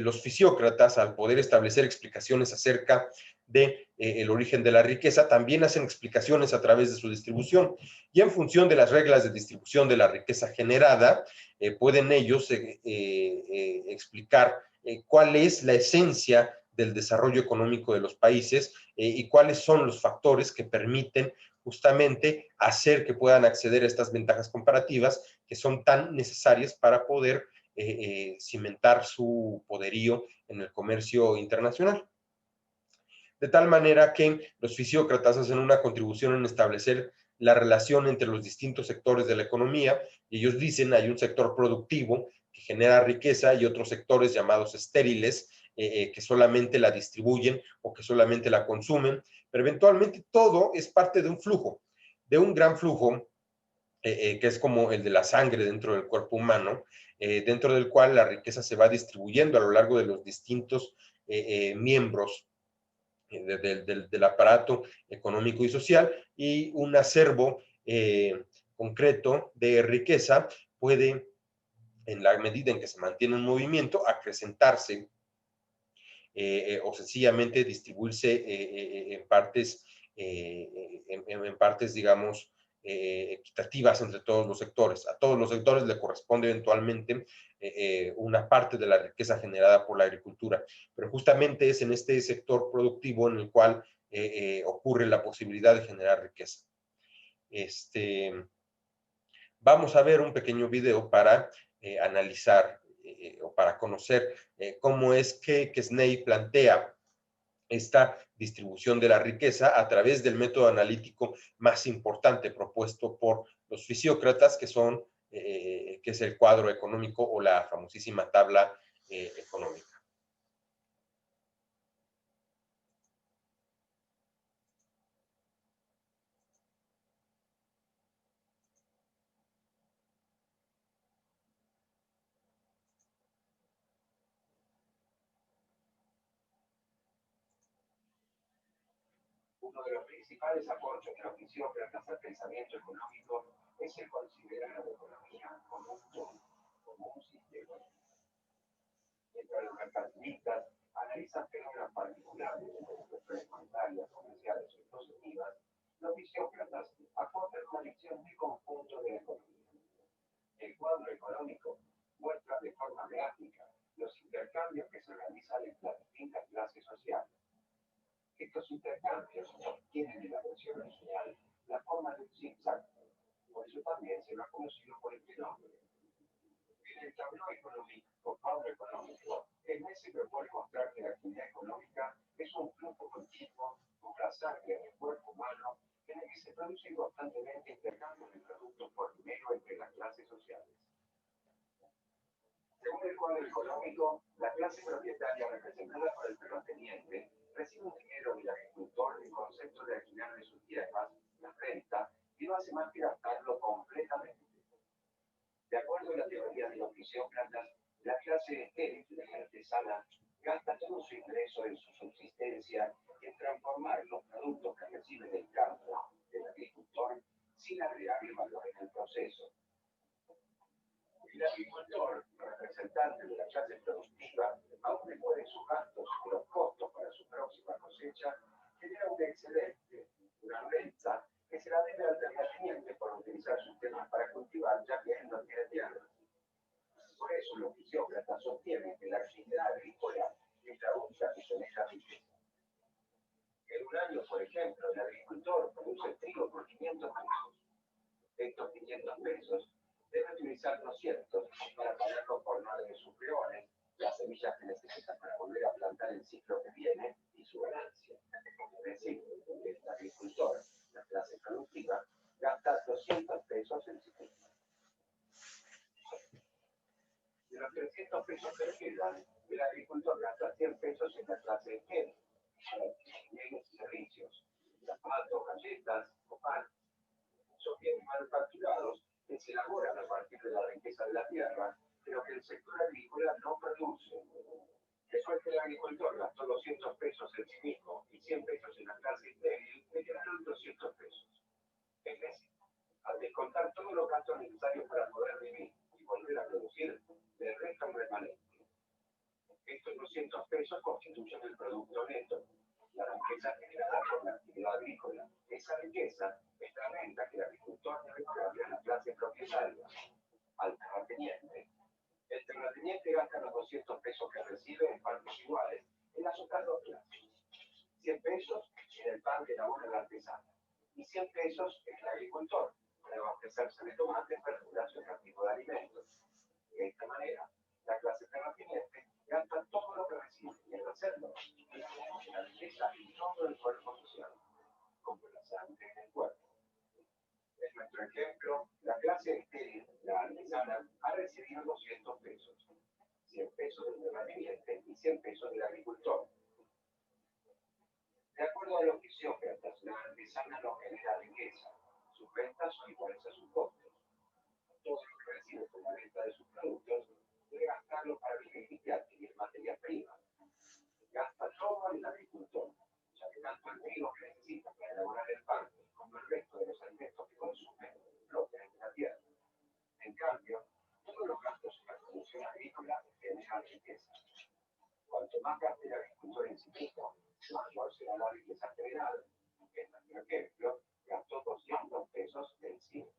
los fisiócratas, al poder establecer explicaciones acerca de el origen de la riqueza, también hacen explicaciones a través de su distribución. Y en función de las reglas de distribución de la riqueza generada, pueden ellos explicar cuál es la esencia del desarrollo económico de los países y cuáles son los factores que permiten justamente hacer que puedan acceder a estas ventajas comparativas que son tan necesarias para poder cimentar su poderío en el comercio internacional. De tal manera que los fisiócratas hacen una contribución en establecer la relación entre los distintos sectores de la economía, y ellos dicen hay un sector productivo que genera riqueza y otros sectores llamados estériles que solamente la distribuyen o que solamente la consumen, pero eventualmente todo es parte de un flujo, de un gran flujo que es como el de la sangre dentro del cuerpo humano, dentro del cual la riqueza se va distribuyendo a lo largo de los distintos miembros del aparato económico y social, y un acervo concreto de riqueza puede, en la medida en que se mantiene un movimiento, acrecentarse o sencillamente distribuirse en partes, digamos, equitativas entre todos los sectores. A todos los sectores le corresponde eventualmente una parte de la riqueza generada por la agricultura, pero justamente es en este sector productivo en el cual ocurre la posibilidad de generar riqueza. Vamos a ver un pequeño video para analizar o para conocer cómo es que Quesnay plantea esta distribución de la riqueza a través del método analítico más importante propuesto por los fisiócratas, que es el cuadro económico o la famosísima tabla económica. Uno de los principales aportes de los fisiócratas al pensamiento económico es el considerar a la economía como un todo, como un sistema. Mientras los mercantilistas analizan fenómenos particulares de las relaciones monetarias, comerciales o impositivas, los fisiócratas aportan una visión muy conjunto de la economía. El cuadro económico muestra de forma gráfica los intercambios que se realizan entre las distintas clases sociales. Estos intercambios tienen en la versión original la forma de un zigzag, por eso también se lo ha conocido por este nombre. En el tablero económico, cuadro económico, el mes se propone mostrar que la actividad económica es un flujo continuo con la sangre del cuerpo humano en el que se producen constantemente intercambios de productos por dinero entre las clases sociales. Según el cuadro económico, la clase propietaria representada por el terrateniente recibe un dinero del agricultor en concepto de alquiler de sus tierras, la renta, y no hace más que gastarlo completamente. De acuerdo a la teoría de los fisiócratas, la clase estéril de la artesana gasta todo su ingreso en su subsistencia en transformar los productos que recibe del campo, del agricultor, sin agregarle valor en el proceso. El agricultor, representante de la clase productiva, aun después de sus gastos y los costos para su próxima cosecha, genera un excedente, una renta, que se la debe al terrateniente por utilizar sus tierras para cultivar, ya que él no tiene tierra. Por eso los fisiócratas sostienen que la actividad agrícola es la única que genera riqueza. En un año, por ejemplo, el agricultor produce trigo por 500 pesos. Estos 500 pesos debe utilizar 200 para pagarlo por 9 de sus peones, las semillas que necesita para volver a plantar el ciclo que viene y su ganancia. Es decir, el agricultor, la clase productiva, gasta 200 pesos en sí mismo. De los 300 pesos que le quedan, el agricultor gasta 100 pesos en la clase de bienes y servicios, zapatos, galletas o pan. Son bienes manufacturados que se elaboran a partir de la riqueza de la tierra, pero que el sector agrícola no produce. Después que el agricultor gastó 200 pesos en sí mismo y 100 pesos en la clase estéril, le quedaron 200 pesos. Es decir, al descontar todos los gastos necesarios para poder vivir y volver a producir, le resta un remanente. Estos 200 pesos constituyen el producto neto, la riqueza generada por la actividad agrícola. Esa riqueza es la renta que el agricultor debe pagarle a la clase propietaria, al terrateniente. El terrateniente gasta los 200 pesos que recibe en partes iguales en las otras dos clases. 100 pesos en el pan que elabora el artesano y 100 pesos en el agricultor para abastecerse de tomates, verduras y otro tipo de alimentos. De esta manera, la clase terrateniente gasta todo lo que recibe y al hacerlo, la riqueza en todo el cuerpo social, como la sangre en el cuerpo. En nuestro ejemplo, la clase estéril, la artesana, ha recibido 200 pesos, 100 pesos del terrateniente y 100 pesos del agricultor. De acuerdo a los fisiócratas, la artesana no genera riqueza, sus ventas son iguales a sus costos. Todo lo que recibe por la venta de sus productos debe gastarlo para vivir y adquirir materia prima. Gasta todo el agricultor, ya que tanto el trigo que necesita para elaborar el pan como el resto de los alimentos que consume brotan de la tierra. En cambio, todos los gastos en la producción agrícola generan riqueza. Cuanto más gaste el agricultor en sí mismo, mayor será la riqueza generada. En nuestro ejemplo, gastó 200 pesos en sí mismo.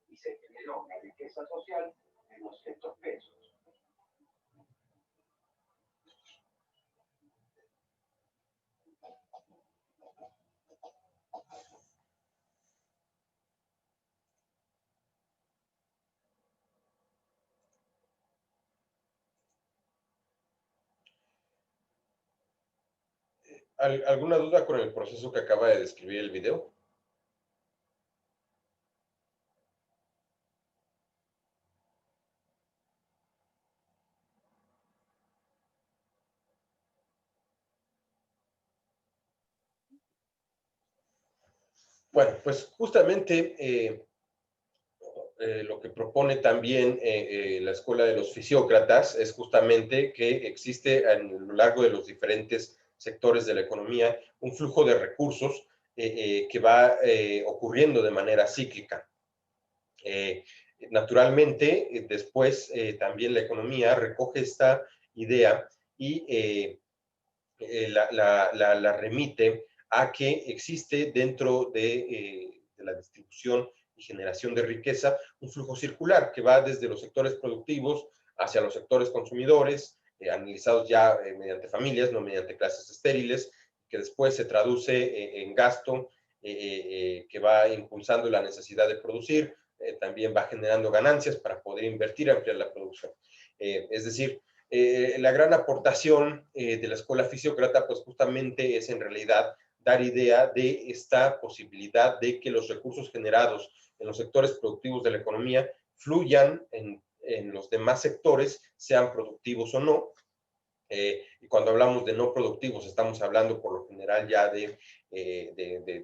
Y se generó una riqueza social de 200 pesos. ¿Alguna duda con el proceso que acaba de describir el video? Bueno, pues justamente lo que propone también la Escuela de los Fisiócratas es justamente que existe a lo largo de los diferentes sectores de la economía un flujo de recursos que va ocurriendo de manera cíclica. Naturalmente, después también la economía recoge esta idea y la remite a que existe dentro de la distribución y generación de riqueza un flujo circular que va desde los sectores productivos hacia los sectores consumidores, analizados ya mediante familias, no mediante clases estériles, que después se traduce en gasto que va impulsando la necesidad de producir, también va generando ganancias para poder invertir, ampliar la producción. Es decir, la gran aportación de la escuela fisiócrata, pues justamente es en realidad dar idea de esta posibilidad de que los recursos generados en los sectores productivos de la economía fluyan en los demás sectores, sean productivos o no. Y cuando hablamos de no productivos, estamos hablando por lo general ya de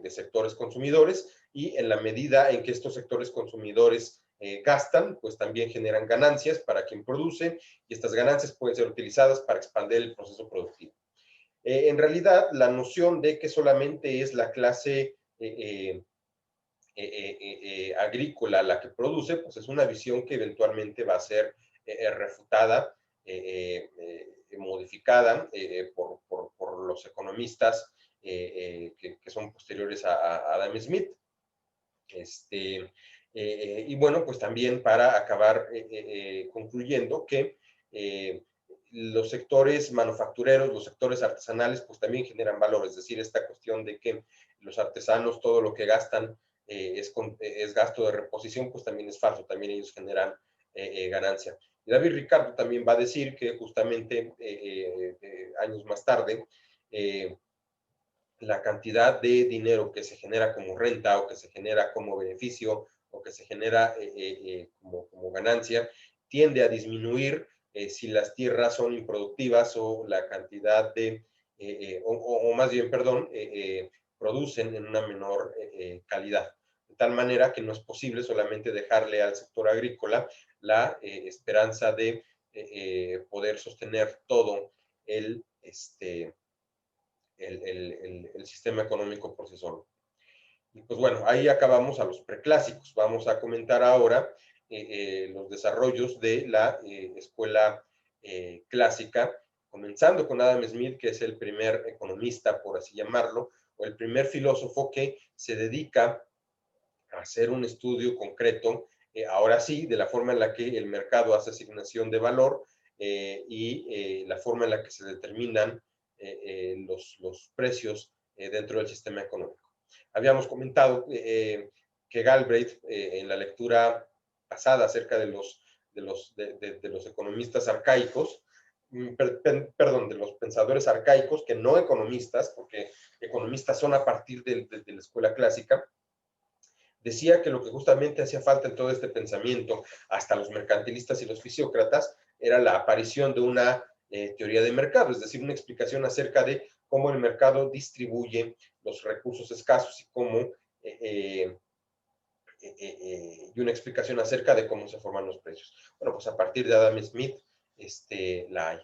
sectores consumidores, y en la medida en que estos sectores consumidores gastan, pues también generan ganancias para quien produce, y estas ganancias pueden ser utilizadas para expandir el proceso productivo. En realidad, la noción de que solamente es la clase agrícola la que produce, pues es una visión que eventualmente va a ser refutada, modificada por los economistas que son posteriores a Adam Smith. Y bueno, pues también para acabar concluyendo que los sectores manufactureros, los sectores artesanales, pues también generan valor, es decir, esta cuestión de que los artesanos todo lo que gastan es gasto de reposición, pues también es falso, también ellos generan ganancia. Y David Ricardo también va a decir que justamente años más tarde, la cantidad de dinero que se genera como renta o que se genera como beneficio o que se genera como ganancia tiende a disminuir si las tierras son improductivas o la cantidad de, o más bien, perdón, producen en una menor calidad. De tal manera que no es posible solamente dejarle al sector agrícola la esperanza de poder sostener todo el sistema económico por sí solo. Y pues bueno, ahí acabamos a los preclásicos. Vamos a comentar ahora los desarrollos de la escuela clásica, comenzando con Adam Smith, que es el primer economista, por así llamarlo, o el primer filósofo que se dedica a hacer un estudio concreto, ahora sí, de la forma en la que el mercado hace asignación de valor y la forma en la que se determinan los precios dentro del sistema económico. Habíamos comentado que Galbraith, en la lectura pasada acerca de los economistas arcaicos, perdón, de los pensadores arcaicos, que no economistas, porque economistas son a partir de la escuela clásica, decía que lo que justamente hacía falta en todo este pensamiento, hasta los mercantilistas y los fisiócratas, era la aparición de una teoría de mercado, es decir, una explicación acerca de cómo el mercado distribuye los recursos escasos y cómo, y una explicación acerca de cómo se forman los precios. Bueno, pues a partir de Adam Smith, la hay.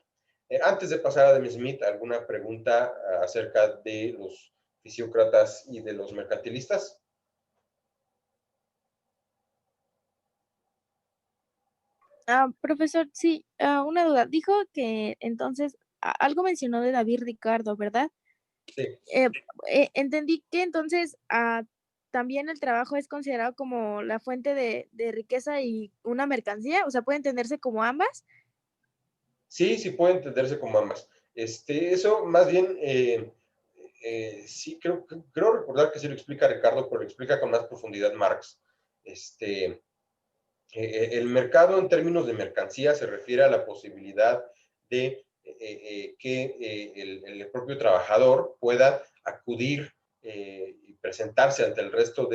Antes de pasar a Adam Smith, ¿alguna pregunta acerca de los fisiócratas y de los mercantilistas? Profesor, sí, una duda. Dijo que entonces algo mencionó de David Ricardo, ¿verdad? Sí. Entendí que entonces también el trabajo es considerado como la fuente de riqueza y una mercancía, o sea, puede entenderse como ambas. Sí, sí puede entenderse como ambas. Eso más bien, sí, creo recordar que sí lo explica Ricardo, pero lo explica con más profundidad Marx. El mercado en términos de mercancía se refiere a la posibilidad de que el propio trabajador pueda acudir y presentarse ante el resto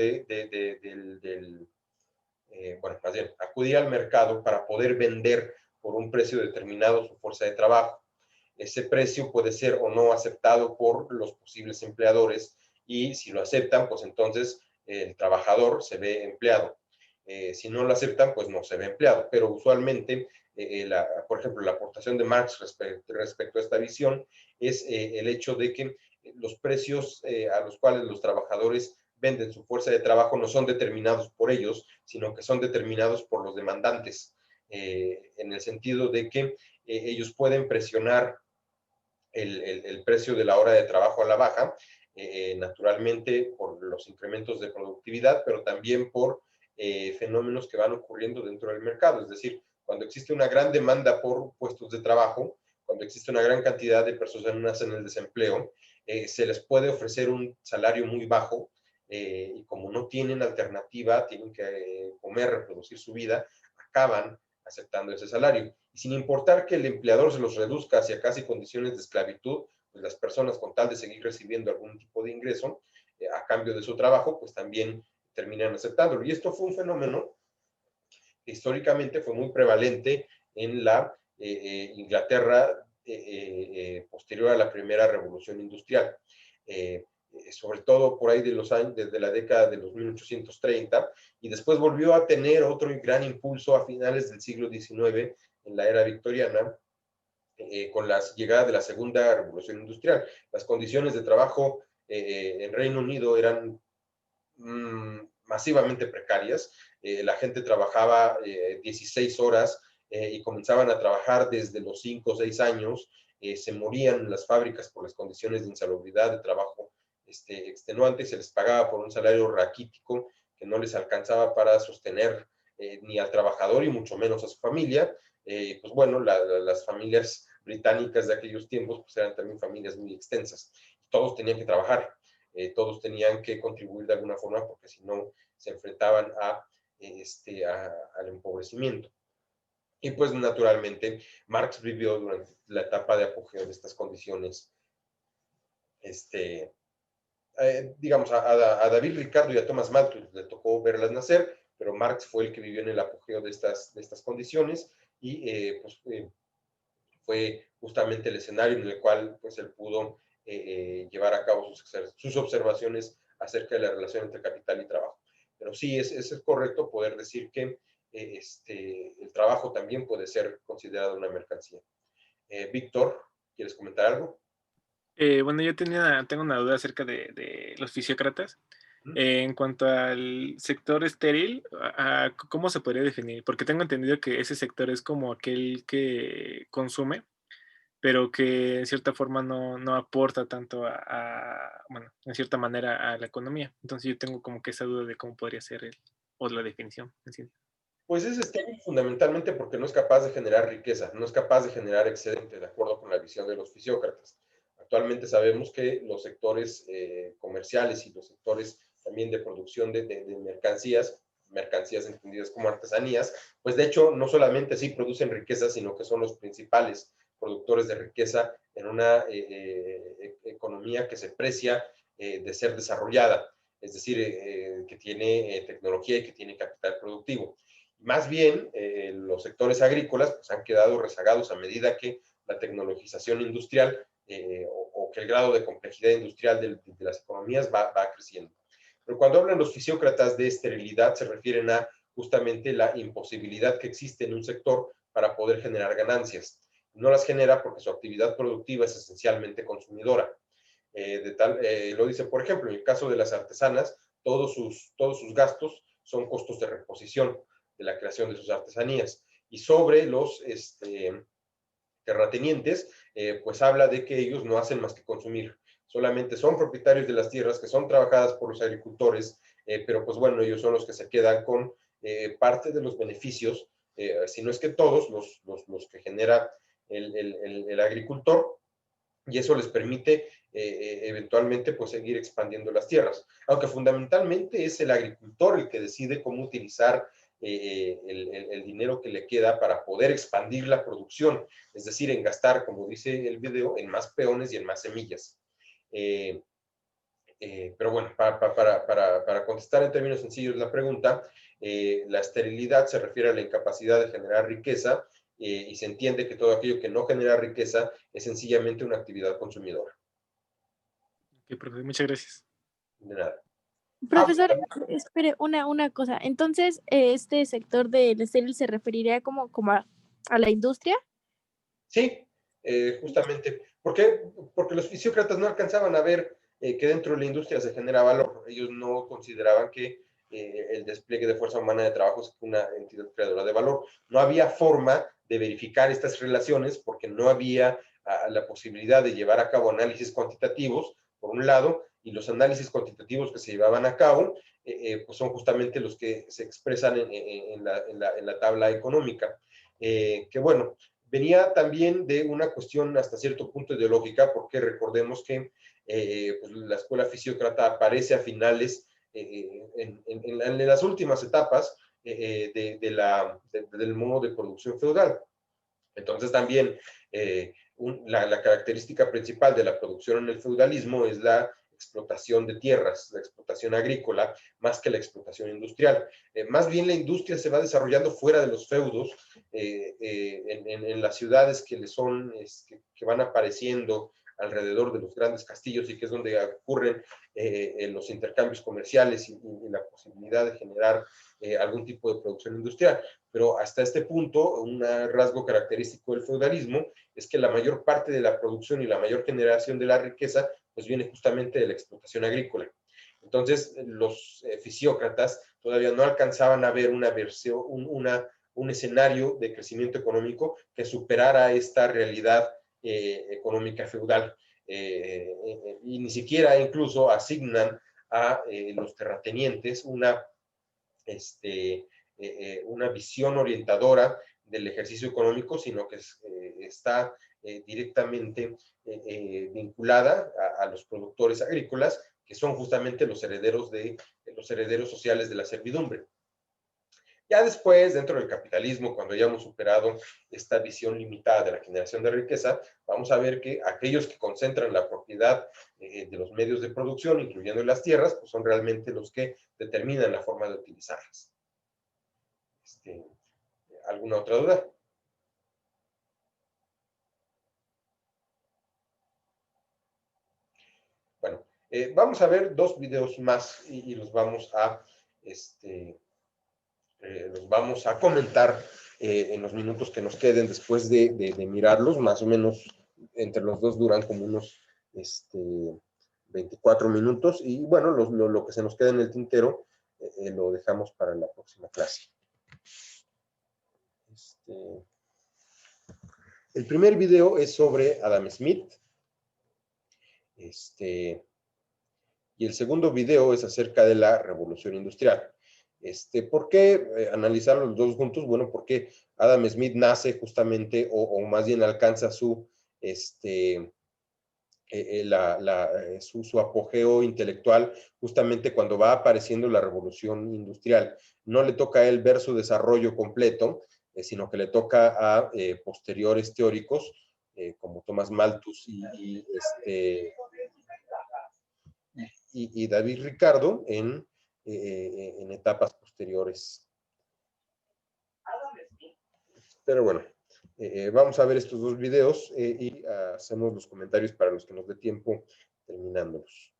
bueno, más bien, acudir al mercado para poder vender por un precio determinado su fuerza de trabajo. Ese precio puede ser o no aceptado por los posibles empleadores, y si lo aceptan, pues entonces el trabajador se ve empleado. Si no lo aceptan, pues no se ve empleado. Pero usualmente, por ejemplo, la aportación de Marx respecto a esta visión es el hecho de que los precios a los cuales los trabajadores venden su fuerza de trabajo no son determinados por ellos, sino que son determinados por los demandantes, en el sentido de que ellos pueden presionar el precio de la hora de trabajo a la baja, naturalmente por los incrementos de productividad, pero también por fenómenos que van ocurriendo dentro del mercado. Es decir, cuando existe una gran demanda por puestos de trabajo, cuando existe una gran cantidad de personas en el desempleo, se les puede ofrecer un salario muy bajo, y como no tienen alternativa, tienen que comer, reproducir su vida, acaban aceptando ese salario. Y sin importar que el empleador se los reduzca hacia casi condiciones de esclavitud, pues las personas, con tal de seguir recibiendo algún tipo de ingreso a cambio de su trabajo, pues también terminan aceptándolo. Y esto fue un fenómeno históricamente fue muy prevalente en la Inglaterra posterior a la primera revolución industrial. Sobre todo por ahí de los años, desde la década de los 1830, y después volvió a tener otro gran impulso a finales del siglo XIX, en la era victoriana, con la llegada de la segunda revolución industrial. Las condiciones de trabajo en Reino Unido eran masivamente precarias. La gente trabajaba 16 horas y comenzaban a trabajar desde los 5 o 6 años. Se morían en las fábricas por las condiciones de insalubridad, de trabajo extenuante, se les pagaba por un salario raquítico que no les alcanzaba para sostener ni al trabajador y mucho menos a su familia. Pues bueno, las familias británicas de aquellos tiempos pues eran también familias muy extensas. Todos tenían que trabajar, todos tenían que contribuir de alguna forma porque si no se enfrentaban al empobrecimiento. Y pues naturalmente Marx vivió durante la etapa de apogeo de estas condiciones, digamos, a David Ricardo y a Thomas Malthus le tocó verlas nacer, pero Marx fue el que vivió en el apogeo de estas condiciones y fue justamente el escenario en el cual pues él pudo llevar a cabo sus observaciones acerca de la relación entre capital y trabajo. Pero sí, es correcto poder decir que el trabajo también puede ser considerado una mercancía. Víctor, ¿quieres comentar algo? Bueno, yo tengo una duda acerca de los fisiócratas. En cuanto al sector estéril, ¿cómo se podría definir? Porque tengo entendido que ese sector es como aquel que consume, pero que en cierta forma no aporta tanto bueno, en cierta manera a la economía. Entonces yo tengo como que esa duda de cómo podría ser o la definición en sí. Pues es estéril fundamentalmente porque no es capaz de generar riqueza, no es capaz de generar excedente, de acuerdo con la visión de los fisiócratas. Actualmente sabemos que los sectores comerciales y los sectores también de producción de mercancías entendidas como artesanías, pues de hecho no solamente sí producen riqueza, sino que son los principales productores de riqueza en una economía que se precia de ser desarrollada, es decir, que tiene tecnología y que tiene capital productivo. Más bien, los sectores agrícolas pues, han quedado rezagados a medida que la tecnologización industrial o que el grado de complejidad industrial de las economías va creciendo. Pero cuando hablan los fisiócratas de esterilidad, se refieren a justamente la imposibilidad que existe en un sector para poder generar ganancias. No las genera porque su actividad productiva es esencialmente consumidora. Lo dice, por ejemplo, en el caso de las artesanas, todos sus gastos son costos de reposición de la creación de sus artesanías. Y sobre los terratenientes, pues habla de que ellos no hacen más que consumir. Solamente son propietarios de las tierras que son trabajadas por los agricultores, pero pues bueno, ellos son los que se quedan con parte de los beneficios, si no es que todos los que genera el agricultor, y eso les permite eventualmente pues seguir expandiendo las tierras. Aunque fundamentalmente es el agricultor el que decide cómo utilizar el dinero que le queda para poder expandir la producción, es decir, en gastar, como dice el video, en más peones y en más semillas. Pero bueno, para contestar en términos sencillos la pregunta, la esterilidad se refiere a la incapacidad de generar riqueza y se entiende que todo aquello que no genera riqueza es sencillamente una actividad consumidora. Ok, profe, muchas gracias. De nada. Profesor, espere una cosa. Entonces, ¿este sector del estéril se referiría como a la industria? Sí, justamente. ¿Por qué? Porque los fisiócratas no alcanzaban a ver que dentro de la industria se genera valor. Ellos no consideraban que el despliegue de fuerza humana de trabajo es una entidad creadora de valor. No había forma de verificar estas relaciones porque no había la posibilidad de llevar a cabo análisis cuantitativos, por un lado, y los análisis cuantitativos que se llevaban a cabo pues son justamente los que se expresan en la tabla económica. Que bueno, venía también de una cuestión hasta cierto punto ideológica, porque recordemos que pues la escuela fisiócrata aparece a finales, en las últimas etapas del modo de producción feudal. Entonces también la característica principal de la producción en el feudalismo es la explotación de tierras, la explotación agrícola, más que la explotación industrial. Más bien la industria se va desarrollando fuera de los feudos, en las ciudades que van apareciendo alrededor de los grandes castillos y que es donde ocurren los intercambios comerciales y la posibilidad de generar algún tipo de producción industrial. Pero hasta este punto, un rasgo característico del feudalismo es que la mayor parte de la producción y la mayor generación de la riqueza pues viene justamente de la explotación agrícola. Entonces, los fisiócratas todavía no alcanzaban a ver un escenario de crecimiento económico que superara esta realidad económica feudal. Y ni siquiera incluso asignan a los terratenientes una visión orientadora del ejercicio económico, sino que está directamente vinculada a los productores agrícolas, que son justamente los herederos sociales de la servidumbre. Ya después, dentro del capitalismo, cuando hayamos superado esta visión limitada de la generación de riqueza, vamos a ver que aquellos que concentran la propiedad de los medios de producción, incluyendo las tierras, pues son realmente los que determinan la forma de utilizarlas. ¿Alguna otra duda? Bueno, vamos a ver 2 videos más y los vamos a comentar en los minutos que nos queden después de mirarlos. Más o menos entre los dos duran como unos 24 minutos. Y bueno, lo que se nos queda en el tintero lo dejamos para la próxima clase. El primer video es sobre Adam Smith. Y el segundo video es acerca de la revolución industrial. ¿Por qué analizar los dos juntos? Bueno, porque Adam Smith nace justamente, o más bien alcanza su apogeo intelectual justamente cuando va apareciendo la revolución industrial. No le toca a él ver su desarrollo completo, sino que le toca a posteriores teóricos como Thomas Malthus y David Ricardo en etapas posteriores. Pero bueno, vamos a ver estos 2 videos y hacemos los comentarios para los que nos dé tiempo terminándolos.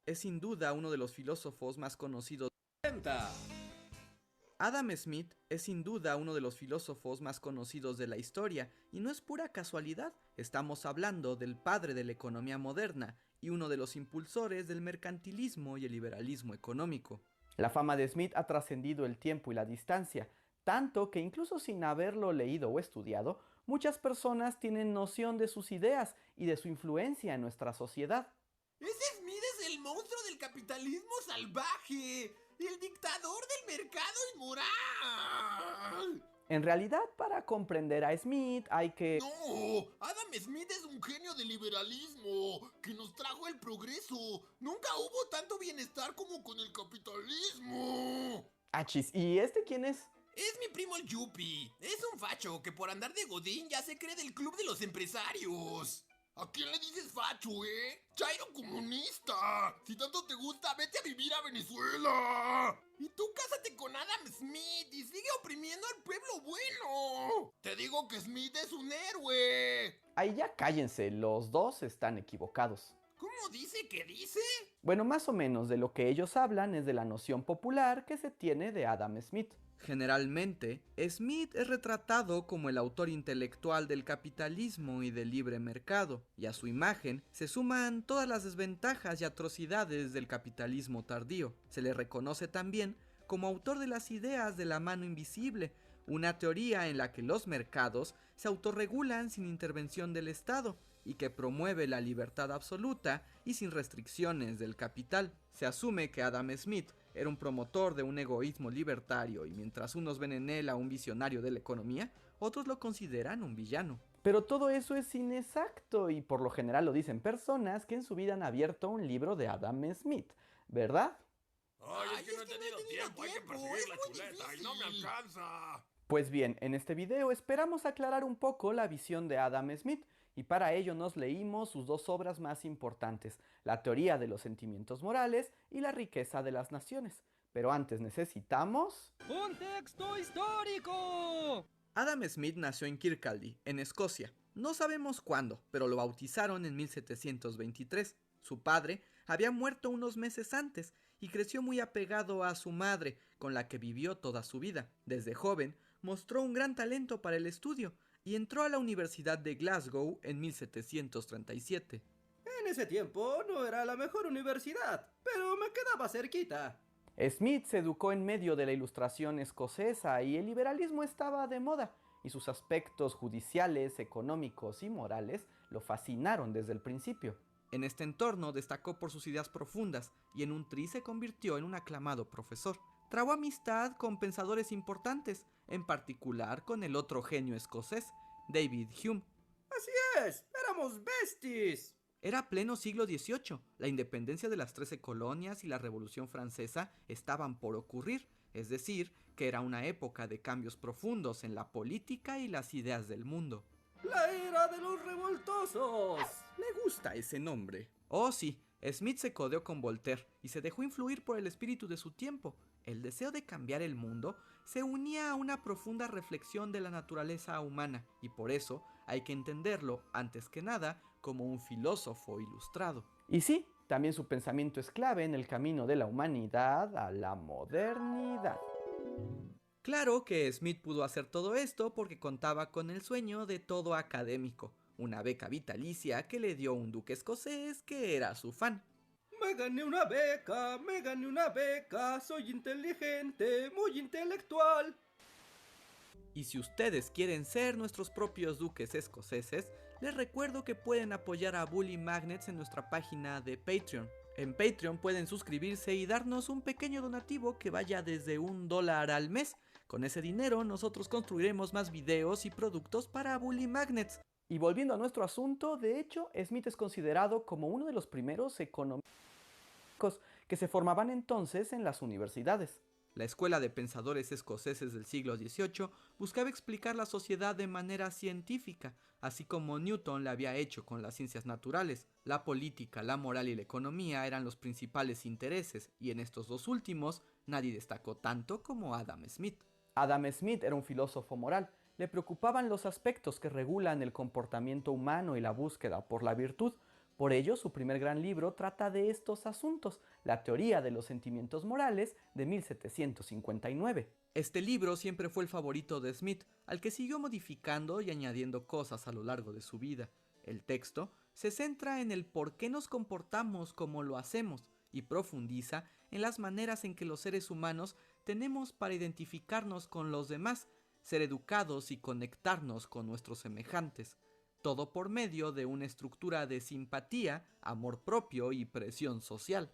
Es sin duda uno de los filósofos más conocidos. Adam Smith es sin duda uno de los filósofos más conocidos de la historia, y no es pura casualidad. Estamos hablando del padre de la economía moderna y uno de los impulsores del mercantilismo y el liberalismo económico. La fama de Smith ha trascendido el tiempo y la distancia, tanto que incluso sin haberlo leído o estudiado, muchas personas tienen noción de sus ideas y de su influencia en nuestra sociedad. Ese Smith es el monstruo del capitalismo salvaje, el dictador del mercado inmoral. En realidad, para comprender a Smith hay que... No, Adam Smith es un genio del liberalismo que nos trajo el progreso. Nunca hubo tanto bienestar como con el capitalismo. Achis, ¿y este quién es? Es mi primo el Yuppie. Es un facho que por andar de godín ya se cree del club de los empresarios. ¿A quién le dices facho, ¡Chairo comunista! Si tanto te gusta, vete a vivir a Venezuela. Y tú cásate con Adam Smith y sigue oprimiendo al pueblo bueno. Te digo que Smith es un héroe. Ahí ya cállense, los dos están equivocados. ¿Cómo dice que dice? Bueno, más o menos de lo que ellos hablan es de la noción popular que se tiene de Adam Smith. Generalmente, Smith es retratado como el autor intelectual del capitalismo y del libre mercado, y a su imagen se suman todas las desventajas y atrocidades del capitalismo tardío. Se le reconoce también como autor de las ideas de la mano invisible, una teoría en la que los mercados se autorregulan sin intervención del Estado, y que promueve la libertad absoluta y sin restricciones del capital. Se asume que Adam Smith era un promotor de un egoísmo libertario y mientras unos ven en él a un visionario de la economía, otros lo consideran un villano. Pero todo eso es inexacto y por lo general lo dicen personas que en su vida han abierto un libro de Adam Smith, ¿verdad? Ay, es que no he tenido tiempo, hay que perseguir la chuleta y no me alcanza. Pues bien, en este video esperamos aclarar un poco la visión de Adam Smith y para ello nos leímos sus dos obras más importantes, La teoría de los sentimientos morales y La riqueza de las naciones. Pero antes necesitamos... ¡Contexto histórico! Adam Smith nació en Kirkcaldy, en Escocia. No sabemos cuándo, pero lo bautizaron en 1723. Su padre había muerto unos meses antes y creció muy apegado a su madre, con la que vivió toda su vida. Desde joven mostró un gran talento para el estudio y entró a la Universidad de Glasgow en 1737. En ese tiempo no era la mejor universidad, pero me quedaba cerquita. Smith se educó en medio de la Ilustración escocesa y el liberalismo estaba de moda, y sus aspectos judiciales, económicos y morales lo fascinaron desde el principio. En este entorno destacó por sus ideas profundas y en un tri se convirtió en un aclamado profesor. Trabó amistad con pensadores importantes, en particular con el otro genio escocés, David Hume. Así es, éramos besties. Era pleno siglo XVIII, la independencia de las 13 colonias y la Revolución Francesa estaban por ocurrir, es decir, que era una época de cambios profundos en la política y las ideas del mundo. ¡La era de los revoltosos! Me gusta ese nombre. Oh sí, Smith se codeó con Voltaire y se dejó influir por el espíritu de su tiempo. El deseo de cambiar el mundo se unía a una profunda reflexión de la naturaleza humana y por eso hay que entenderlo, antes que nada, como un filósofo ilustrado. Y sí, también su pensamiento es clave en el camino de la humanidad a la modernidad. Claro que Smith pudo hacer todo esto porque contaba con el sueño de todo académico, una beca vitalicia que le dio un duque escocés que era su fan. Me gané una beca, soy inteligente, muy intelectual. Y si ustedes quieren ser nuestros propios duques escoceses, les recuerdo que pueden apoyar a Bully Magnets en nuestra página de Patreon. En Patreon pueden suscribirse y darnos un pequeño donativo que vaya desde $1 al mes. Con ese dinero nosotros construiremos más videos y productos para Bully Magnets. Y volviendo a nuestro asunto, de hecho, Smith es considerado como uno de los primeros economistas que se formaban entonces en las universidades. La escuela de pensadores escoceses del siglo XVIII buscaba explicar la sociedad de manera científica, así como Newton lo había hecho con las ciencias naturales. La política, la moral y la economía eran los principales intereses, y en estos dos últimos nadie destacó tanto como Adam Smith. Adam Smith era un filósofo moral. Le preocupaban los aspectos que regulan el comportamiento humano y la búsqueda por la virtud. Por ello, su primer gran libro trata de estos asuntos, La teoría de los sentimientos morales, de 1759. Este libro siempre fue el favorito de Smith, al que siguió modificando y añadiendo cosas a lo largo de su vida. El texto se centra en el por qué nos comportamos como lo hacemos y profundiza en las maneras en que los seres humanos tenemos para identificarnos con los demás, ser educados y conectarnos con nuestros semejantes. Todo por medio de una estructura de simpatía, amor propio y presión social.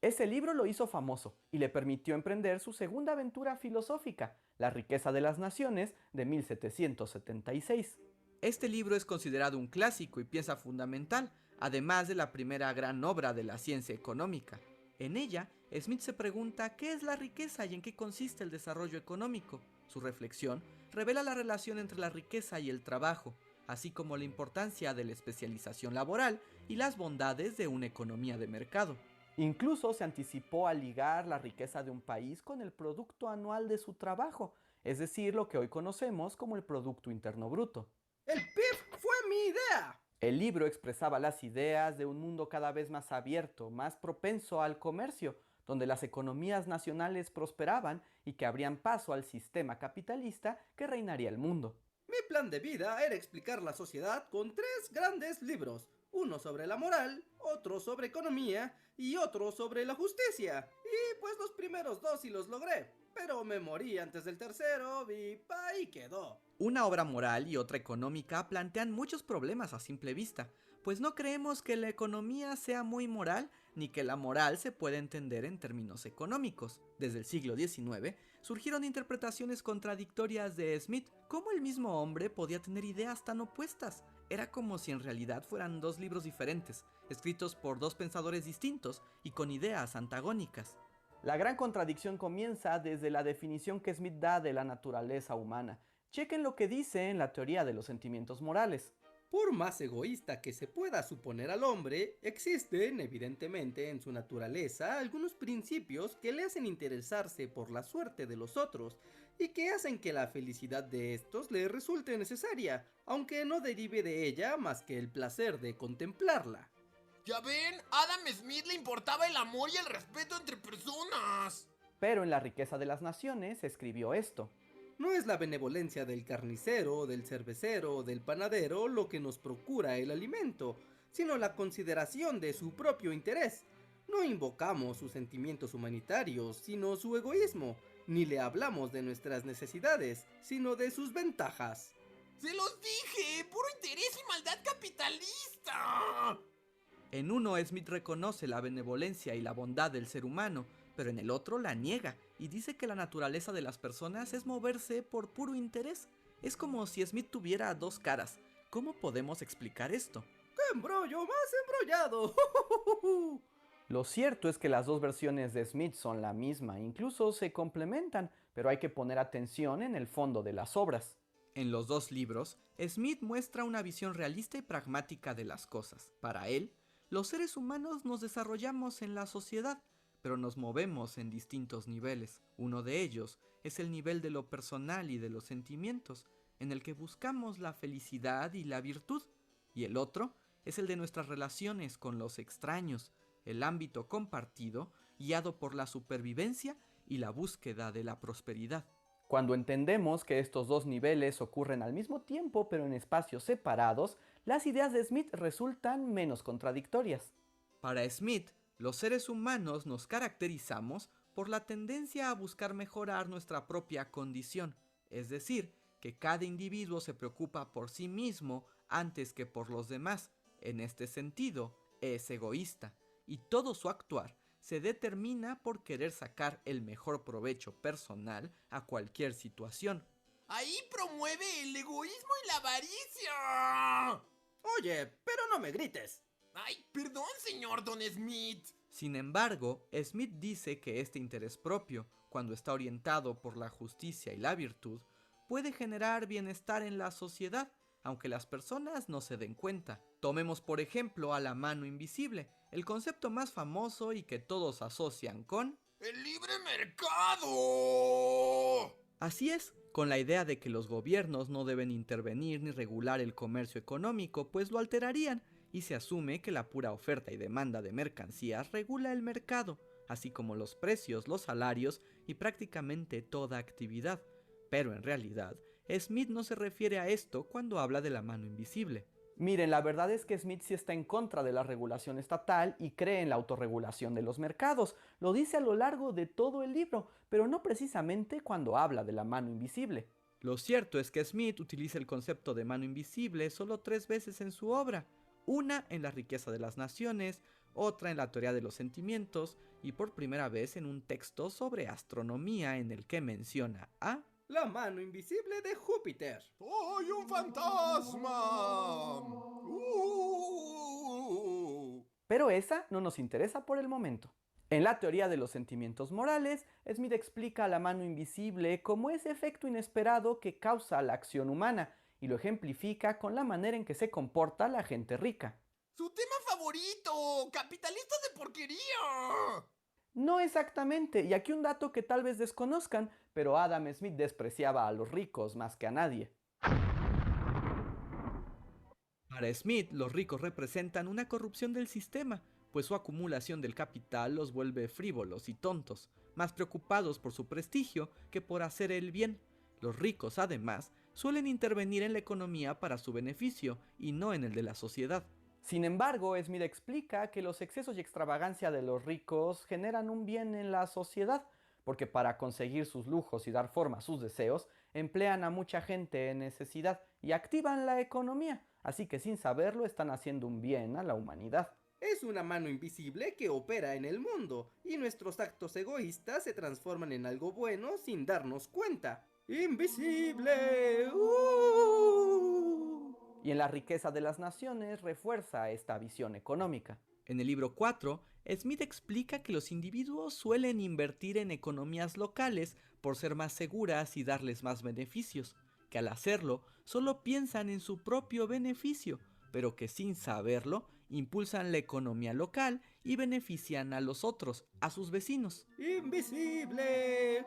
Ese libro lo hizo famoso y le permitió emprender su segunda aventura filosófica, La riqueza de las naciones, de 1776. Este libro es considerado un clásico y pieza fundamental, además de la primera gran obra de la ciencia económica. En ella, Smith se pregunta qué es la riqueza y en qué consiste el desarrollo económico. Su reflexión revela la relación entre la riqueza y el trabajo, así como la importancia de la especialización laboral y las bondades de una economía de mercado. Incluso se anticipó a ligar la riqueza de un país con el producto anual de su trabajo, es decir, lo que hoy conocemos como el Producto Interno Bruto. ¡El PIB fue mi idea! El libro expresaba las ideas de un mundo cada vez más abierto, más propenso al comercio, donde las economías nacionales prosperaban y que abrían paso al sistema capitalista que reinaría el mundo. Mi plan de vida era explicar la sociedad con 3 grandes libros, uno sobre la moral, otro sobre economía y otro sobre la justicia. Y pues los primeros dos sí los logré, pero me morí antes del tercero y ahí quedó. Una obra moral y otra económica plantean muchos problemas a simple vista, pues no creemos que la economía sea muy moral ni que la moral se pueda entender en términos económicos. Desde el siglo XIX surgieron interpretaciones contradictorias de Smith. ¿Cómo el mismo hombre podía tener ideas tan opuestas? Era como si en realidad fueran dos libros diferentes, escritos por dos pensadores distintos y con ideas antagónicas. La gran contradicción comienza desde la definición que Smith da de la naturaleza humana. Chequen lo que dice en la teoría de los sentimientos morales. Por más egoísta que se pueda suponer al hombre, existen evidentemente en su naturaleza algunos principios que le hacen interesarse por la suerte de los otros y que hacen que la felicidad de estos le resulte necesaria, aunque no derive de ella más que el placer de contemplarla. ¿Ya ven? A Adam Smith le importaba el amor y el respeto entre personas. Pero en La riqueza de las naciones escribió esto. No es la benevolencia del carnicero, del cervecero o del panadero lo que nos procura el alimento, sino la consideración de su propio interés. No invocamos sus sentimientos humanitarios, sino su egoísmo, ni le hablamos de nuestras necesidades, sino de sus ventajas. ¡Se los dije! ¡Puro interés y maldad capitalista! En uno, Smith reconoce la benevolencia y la bondad del ser humano, pero en el otro la niega y dice que la naturaleza de las personas es moverse por puro interés. Es como si Smith tuviera dos caras. ¿Cómo podemos explicar esto? ¡Qué embrollo más embrollado! Lo cierto es que las dos versiones de Smith son la misma, incluso se complementan, pero hay que poner atención en el fondo de las obras. En los dos libros, Smith muestra una visión realista y pragmática de las cosas. Para él, los seres humanos nos desarrollamos en la sociedad, pero nos movemos en distintos niveles. Uno de ellos es el nivel de lo personal y de los sentimientos, en el que buscamos la felicidad y la virtud, y el otro es el de nuestras relaciones con los extraños, el ámbito compartido, guiado por la supervivencia y la búsqueda de la prosperidad. Cuando entendemos que estos dos niveles ocurren al mismo tiempo pero en espacios separados, las ideas de Smith resultan menos contradictorias. Para Smith, los seres humanos nos caracterizamos por la tendencia a buscar mejorar nuestra propia condición, es decir, que cada individuo se preocupa por sí mismo antes que por los demás. En este sentido, es egoísta, y todo su actuar se determina por querer sacar el mejor provecho personal a cualquier situación. Ahí promueve el egoísmo y la avaricia. Oye, pero no me grites. Ay, perdón, señor Don Smith. Sin embargo, Smith dice que este interés propio, cuando está orientado por la justicia y la virtud, puede generar bienestar en la sociedad, aunque las personas no se den cuenta. Tomemos por ejemplo a la mano invisible, el concepto más famoso y que todos asocian con ¡el libre mercado! Así es, con la idea de que los gobiernos no deben intervenir ni regular el comercio económico, pues lo alterarían, y se asume que la pura oferta y demanda de mercancías regula el mercado, así como los precios, los salarios y prácticamente toda actividad. Pero en realidad, Smith no se refiere a esto cuando habla de la mano invisible. Miren, la verdad es que Smith sí está en contra de la regulación estatal y cree en la autorregulación de los mercados. Lo dice a lo largo de todo el libro, pero no precisamente cuando habla de la mano invisible. Lo cierto es que Smith utiliza el concepto de mano invisible solo 3 veces en su obra. Una en La riqueza de las naciones, otra en La teoría de los sentimientos y por primera vez en un texto sobre astronomía en el que menciona a la mano invisible de Júpiter. ¡Soy un fantasma! Pero esa no nos interesa por el momento. En La teoría de los sentimientos morales, Smith explica a la mano invisible como ese efecto inesperado que causa la acción humana y lo ejemplifica con la manera en que se comporta la gente rica. ¡Su tema favorito! ¡Capitalistas de porquería! No exactamente, y aquí un dato que tal vez desconozcan, pero Adam Smith despreciaba a los ricos más que a nadie. Para Smith, los ricos representan una corrupción del sistema, pues su acumulación del capital los vuelve frívolos y tontos, más preocupados por su prestigio que por hacer el bien. Los ricos, además, suelen intervenir en la economía para su beneficio y no en el de la sociedad. Sin embargo, Smith explica que los excesos y extravagancia de los ricos generan un bien en la sociedad, porque para conseguir sus lujos y dar forma a sus deseos, emplean a mucha gente en necesidad y activan la economía, así que sin saberlo están haciendo un bien a la humanidad. Es una mano invisible que opera en el mundo, y nuestros actos egoístas se transforman en algo bueno sin darnos cuenta. ¡Invisible! Y en La riqueza de las naciones refuerza esta visión económica. En el libro 4, Smith explica que los individuos suelen invertir en economías locales por ser más seguras y darles más beneficios, que al hacerlo solo piensan en su propio beneficio, pero que sin saberlo impulsan la economía local y benefician a los otros, a sus vecinos. ¡Invisible!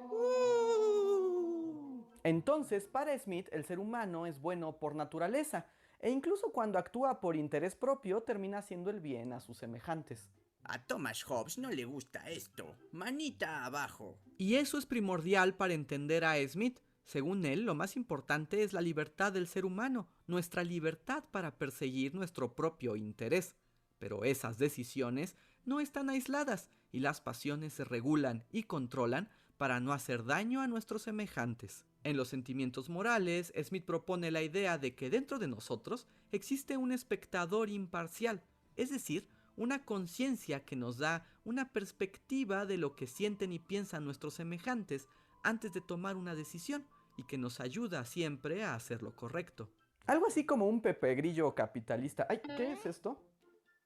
Entonces, para Smith, el ser humano es bueno por naturaleza, e incluso cuando actúa por interés propio, termina haciendo el bien a sus semejantes. A Thomas Hobbes no le gusta esto. Manita abajo. Y eso es primordial para entender a Smith. Según él, lo más importante es la libertad del ser humano, nuestra libertad para perseguir nuestro propio interés. Pero esas decisiones no están aisladas y las pasiones se regulan y controlan para no hacer daño a nuestros semejantes. En los sentimientos morales, Smith propone la idea de que dentro de nosotros existe un espectador imparcial, es decir, una conciencia que nos da una perspectiva de lo que sienten y piensan nuestros semejantes antes de tomar una decisión y que nos ayuda siempre a hacer lo correcto. Algo así como un Pepe Grillo capitalista. Ay, ¿qué es esto?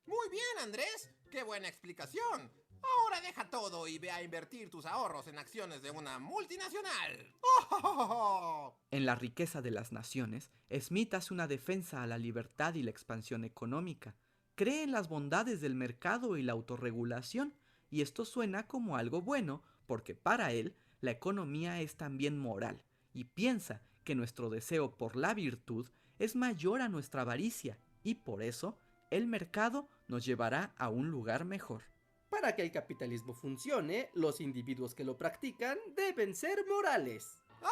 Muy bien, Andrés. ¡Qué buena explicación! Ahora deja todo y ve a invertir tus ahorros en acciones de una multinacional. ¡Oh! En La riqueza de las naciones, Smith hace una defensa a la libertad y la expansión económica. Cree en las bondades del mercado y la autorregulación, y esto suena como algo bueno, porque para él, la economía es también moral, y piensa que nuestro deseo por la virtud es mayor a nuestra avaricia, y por eso, el mercado nos llevará a un lugar mejor. Para que el capitalismo funcione, los individuos que lo practican deben ser morales. ¡Ah,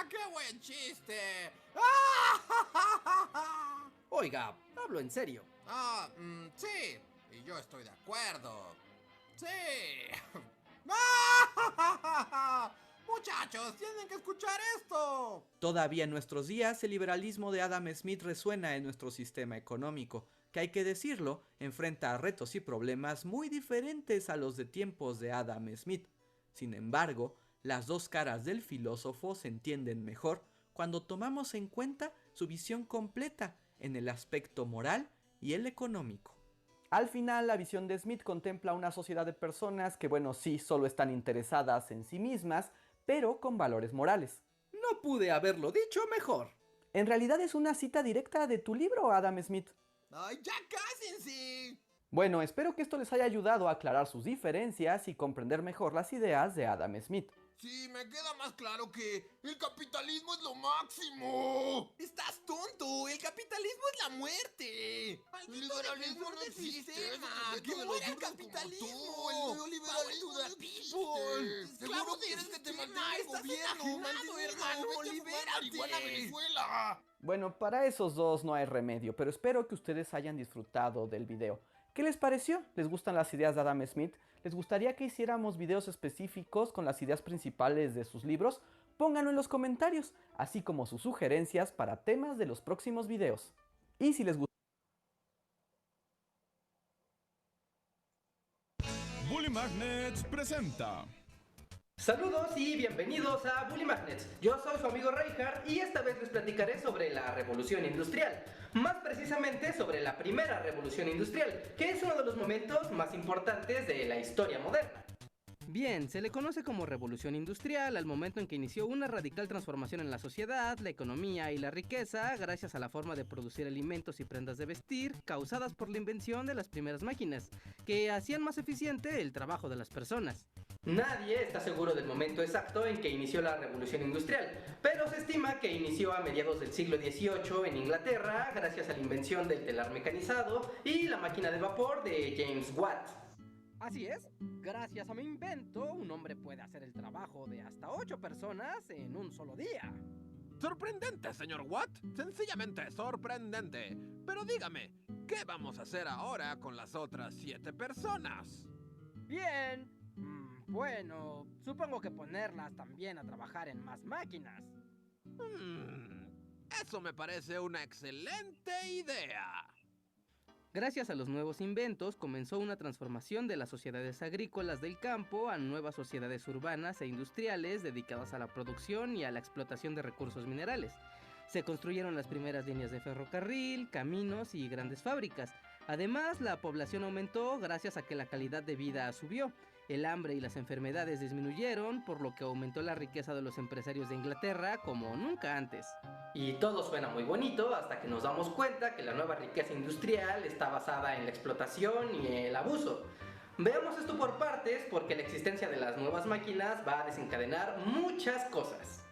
qué buen chiste! Oiga, hablo en serio. Sí, y yo estoy de acuerdo. Sí. Muchachos, tienen que escuchar esto. Todavía en nuestros días, el liberalismo de Adam Smith resuena en nuestro sistema económico, que hay que decirlo, enfrenta a retos y problemas muy diferentes a los de tiempos de Adam Smith. Sin embargo, las dos caras del filósofo se entienden mejor cuando tomamos en cuenta su visión completa en el aspecto moral y el económico. Al final, la visión de Smith contempla una sociedad de personas que, bueno, sí, solo están interesadas en sí mismas, pero con valores morales. No pude haberlo dicho mejor. En realidad es una cita directa de tu libro, Adam Smith. ¡Ay, ya cásense! Bueno, espero que esto les haya ayudado a aclarar sus diferencias y comprender mejor las ideas de Adam Smith. Sí, me queda más claro que el capitalismo es lo máximo. ¡Estás tonto! ¡El capitalismo es la muerte! ¡El liberalismo no existe! ¡Que muera el capitalismo! ¡El neoliberalismo no existe! ¡Esclavo del sistema! ¡Estás enajenado, hermano! ¡Libérate! ¡Venezuela! Bueno, para esos dos no hay remedio, pero espero que ustedes hayan disfrutado del video. ¿Qué les pareció? ¿Les gustan las ideas de Adam Smith? ¿Les gustaría que hiciéramos videos específicos con las ideas principales de sus libros? Pónganlo en los comentarios, así como sus sugerencias para temas de los próximos videos. Y si les gusta... Bully Magnets presenta... Saludos y bienvenidos a Bully Magnets. Yo soy su amigo Reinhardt y esta vez les platicaré sobre la revolución industrial. Más precisamente sobre la primera revolución industrial, que es uno de los momentos más importantes de la historia moderna. Bien, se le conoce como revolución industrial al momento en que inició una radical transformación en la sociedad, la economía y la riqueza gracias a la forma de producir alimentos y prendas de vestir causadas por la invención de las primeras máquinas, que hacían más eficiente el trabajo de las personas. Nadie está seguro del momento exacto en que inició la revolución industrial, pero se estima que inició a mediados del siglo XVIII en Inglaterra gracias a la invención del telar mecanizado y la máquina de vapor de James Watt. Así es, gracias a mi invento, un hombre puede hacer el trabajo de hasta 8 personas en un solo día. Sorprendente, señor Watt. Sencillamente sorprendente. Pero dígame, ¿qué vamos a hacer ahora con las otras 7 personas? Bien. Bueno, supongo que ponerlas también a trabajar en más máquinas. Eso me parece una excelente idea. Gracias a los nuevos inventos comenzó una transformación de las sociedades agrícolas del campo a nuevas sociedades urbanas e industriales dedicadas a la producción y a la explotación de recursos minerales. Se construyeron las primeras líneas de ferrocarril, caminos y grandes fábricas. Además, la población aumentó gracias a que la calidad de vida subió. El hambre y las enfermedades disminuyeron, por lo que aumentó la riqueza de los empresarios de Inglaterra como nunca antes. Y todo suena muy bonito hasta que nos damos cuenta que la nueva riqueza industrial está basada en la explotación y el abuso. Veamos esto por partes porque la existencia de las nuevas máquinas va a desencadenar muchas cosas.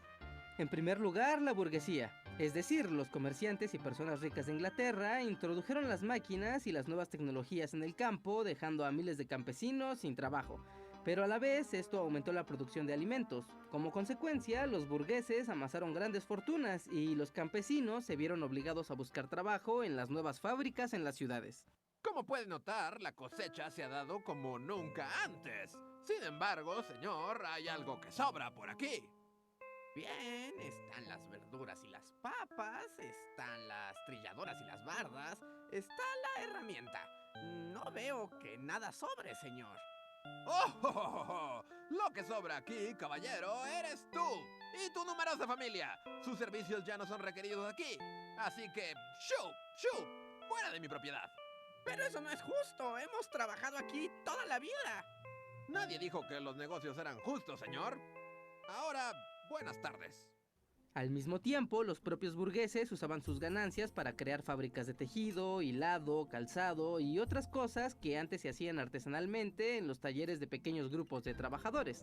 En primer lugar, la burguesía, es decir, los comerciantes y personas ricas de Inglaterra introdujeron las máquinas y las nuevas tecnologías en el campo, dejando a miles de campesinos sin trabajo. Pero a la vez esto aumentó la producción de alimentos. Como consecuencia, los burgueses amasaron grandes fortunas y los campesinos se vieron obligados a buscar trabajo en las nuevas fábricas en las ciudades. Como puede notar, la cosecha se ha dado como nunca antes. Sin embargo, señor, hay algo que sobra por aquí. Bien, están las verduras y las papas, están las trilladoras y las bardas, está la herramienta. No veo que nada sobre, señor. ¡Oh! Lo que sobra aquí, caballero, eres tú y tu numerosa familia. Sus servicios ya no son requeridos aquí. Así que, ¡shoo! ¡Fuera de mi propiedad! Pero eso no es justo, hemos trabajado aquí toda la vida. Nadie dijo que los negocios eran justos, señor. Ahora, buenas tardes. Al mismo tiempo, los propios burgueses usaban sus ganancias para crear fábricas de tejido, hilado, calzado y otras cosas que antes se hacían artesanalmente en los talleres de pequeños grupos de trabajadores.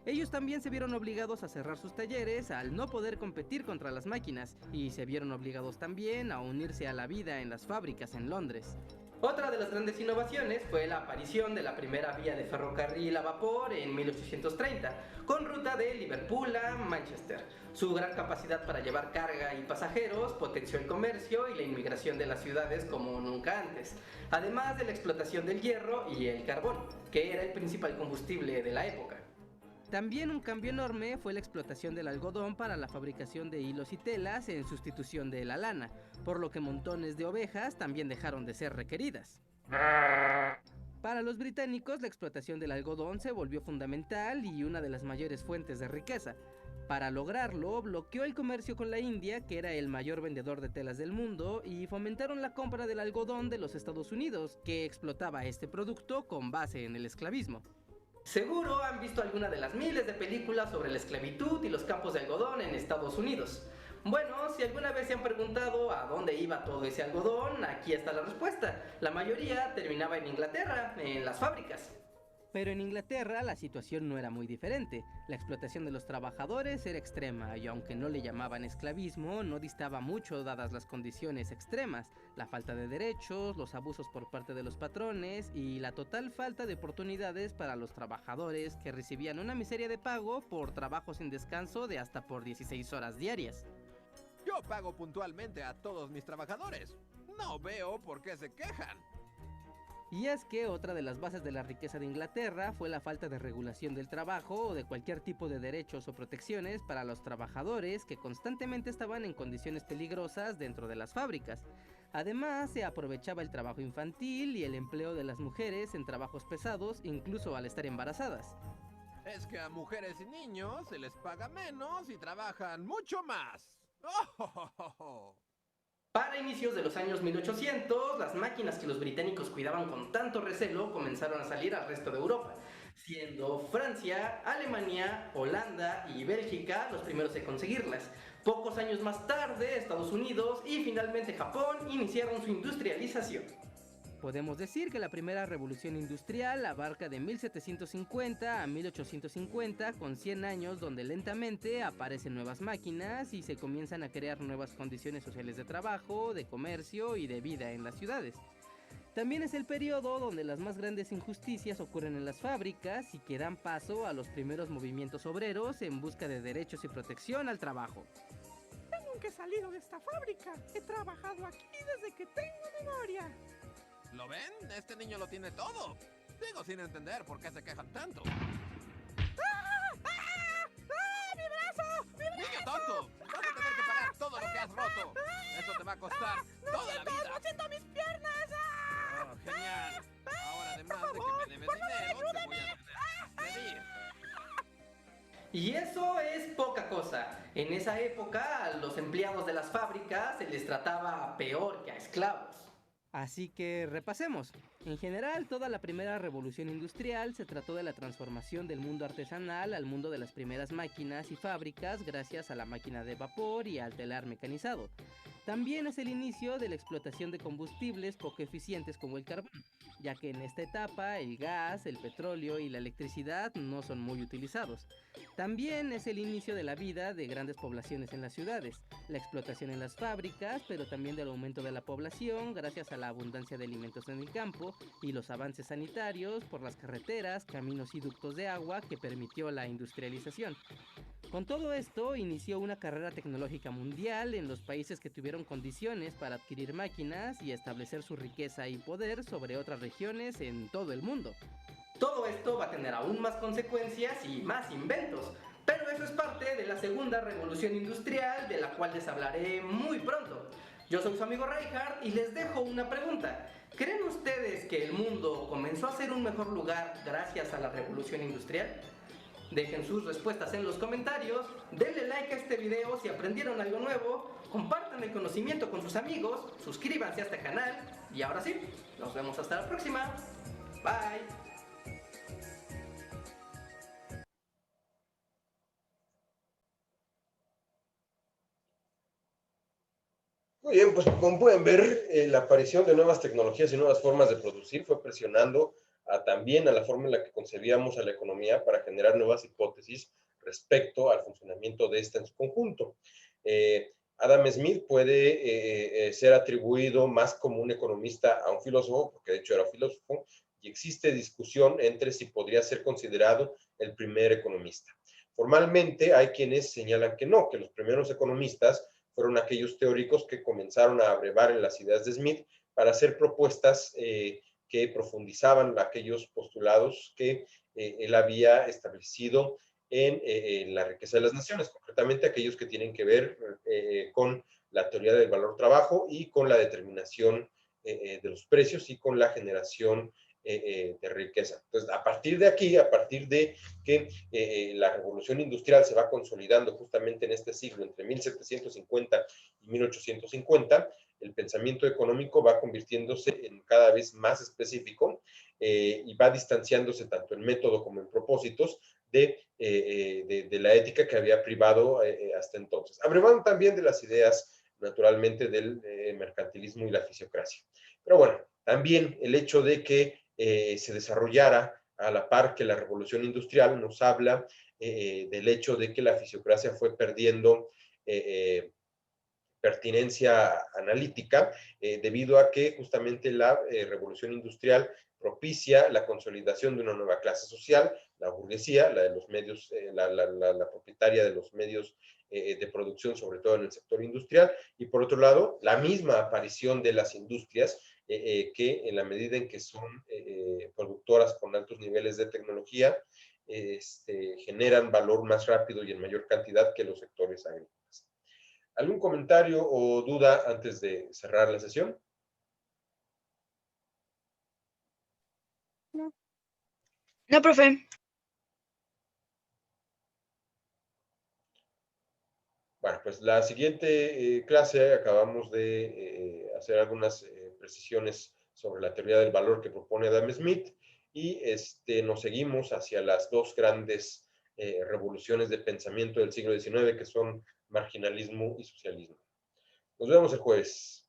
Ellos también se vieron obligados a cerrar sus talleres al no poder competir contra las máquinas y se vieron obligados también a unirse a la vida en las fábricas en Londres. Otra de las grandes innovaciones fue la aparición de la primera vía de ferrocarril a vapor en 1830, con ruta de Liverpool a Manchester. Su gran capacidad para llevar carga y pasajeros potenció el comercio y la inmigración de las ciudades como nunca antes, además de la explotación del hierro y el carbón, que era el principal combustible de la época. También un cambio enorme fue la explotación del algodón para la fabricación de hilos y telas en sustitución de la lana, por lo que montones de ovejas también dejaron de ser requeridas. Para los británicos, la explotación del algodón se volvió fundamental y una de las mayores fuentes de riqueza. Para lograrlo, bloqueó el comercio con la India, que era el mayor vendedor de telas del mundo, y fomentaron la compra del algodón de los Estados Unidos, que explotaba este producto con base en el esclavismo. Seguro han visto alguna de las miles de películas sobre la esclavitud y los campos de algodón en Estados Unidos. Bueno, si alguna vez se han preguntado a dónde iba todo ese algodón, aquí está la respuesta. La mayoría terminaba en Inglaterra, en las fábricas. Pero en Inglaterra la situación no era muy diferente. La explotación de los trabajadores era extrema y aunque no le llamaban esclavismo, no distaba mucho dadas las condiciones extremas, la falta de derechos, los abusos por parte de los patrones y la total falta de oportunidades para los trabajadores que recibían una miseria de pago por trabajo sin descanso de hasta por 16 horas diarias. Yo pago puntualmente a todos mis trabajadores. No veo por qué se quejan. Y es que otra de las bases de la riqueza de Inglaterra fue la falta de regulación del trabajo o de cualquier tipo de derechos o protecciones para los trabajadores que constantemente estaban en condiciones peligrosas dentro de las fábricas. Además, se aprovechaba el trabajo infantil y el empleo de las mujeres en trabajos pesados, incluso al estar embarazadas. Es que a mujeres y niños se les paga menos y trabajan mucho más. ¡Oh! Para inicios de los años 1800, las máquinas que los británicos cuidaban con tanto recelo comenzaron a salir al resto de Europa, siendo Francia, Alemania, Holanda y Bélgica los primeros en conseguirlas. Pocos años más tarde, Estados Unidos y finalmente Japón iniciaron su industrialización. Podemos decir que la primera revolución industrial abarca de 1750 a 1850 con 100 años donde lentamente aparecen nuevas máquinas y se comienzan a crear nuevas condiciones sociales de trabajo, de comercio y de vida en las ciudades. También es el periodo donde las más grandes injusticias ocurren en las fábricas y que dan paso a los primeros movimientos obreros en busca de derechos y protección al trabajo. que he salido de esta fábrica. He trabajado aquí desde que tengo memoria. ¿Lo ven? Este niño lo tiene todo. Sigo sin entender por qué se quejan tanto. ¡Mi brazo! ¡Mi brazo! ¡Niño tonto! Vas a tener que pagar todo lo que has roto. Eso te va a costar toda la vida. ¡No siento mis piernas! Oh, genial. Ahora, además de que me debes dinero, te voy a tener que despedir. Y eso es poca cosa. En esa época, a los empleados de las fábricas se les trataba peor que a esclavos. Así que repasemos. En general, toda la primera revolución industrial se trató de la transformación del mundo artesanal al mundo de las primeras máquinas y fábricas gracias a la máquina de vapor y al telar mecanizado. También es el inicio de la explotación de combustibles poco eficientes como el carbón, ya que en esta etapa el gas, el petróleo y la electricidad no son muy utilizados. También es el inicio de la vida de grandes poblaciones en las ciudades, la explotación en las fábricas, pero también del aumento de la población gracias a la abundancia de alimentos en el campo y los avances sanitarios por las carreteras, caminos y ductos de agua que permitió la industrialización. Con todo esto inició una carrera tecnológica mundial en los países que tuvieron condiciones para adquirir máquinas y establecer su riqueza y poder sobre otras regiones en todo el mundo. Todo esto va a tener aún más consecuencias y más inventos, pero eso es parte de la segunda revolución industrial de la cual les hablaré muy pronto. Yo soy su amigo Reinhardt y les dejo una pregunta. ¿Creen ustedes que el mundo comenzó a ser un mejor lugar gracias a la revolución industrial? Dejen sus respuestas en los comentarios, denle like a este video si aprendieron algo nuevo, compartan el conocimiento con sus amigos, suscríbanse a este canal y ahora sí, nos vemos hasta la próxima. Bye. Muy bien, pues como pueden ver, la aparición de nuevas tecnologías y nuevas formas de producir fue presionando también a la forma en la que concebíamos a la economía para generar nuevas hipótesis respecto al funcionamiento de esta en su conjunto. Adam Smith puede ser atribuido más como un economista a un filósofo, porque de hecho era filósofo, y existe discusión entre si podría ser considerado el primer economista. Formalmente hay quienes señalan que no, que los primeros economistas fueron aquellos teóricos que comenzaron a abrevar en las ideas de Smith para hacer propuestas que profundizaban aquellos postulados que él había establecido en la riqueza de las naciones, concretamente aquellos que tienen que ver con la teoría del valor trabajo y con la determinación de los precios y con la generación de riqueza. Entonces, a partir de aquí, a partir de que la revolución industrial se va consolidando justamente en este siglo, entre 1750 y 1850, el pensamiento económico va convirtiéndose en cada vez más específico y va distanciándose tanto en método como en propósitos de la ética que había privado hasta entonces. Abrevando también de las ideas, naturalmente, del mercantilismo y la fisiocracia. Pero bueno, también el hecho de que se desarrollara a la par que la revolución industrial nos habla del hecho de que la fisiocracia fue perdiendo pertinencia analítica debido a que justamente la revolución industrial propicia la consolidación de una nueva clase social, la burguesía, la de los medios, la propietaria de los medios de producción, sobre todo en el sector industrial, y por otro lado, la misma aparición de las industrias que en la medida en que son productoras con altos niveles de tecnología, generan valor más rápido y en mayor cantidad que los sectores agrícolas. ¿Algún comentario o duda antes de cerrar la sesión? No. No, profe. Bueno, pues la siguiente clase acabamos de hacer algunas precisiones sobre la teoría del valor que propone Adam Smith y nos seguimos hacia las dos grandes revoluciones de pensamiento del siglo XIX que son marginalismo y socialismo. Nos vemos el jueves.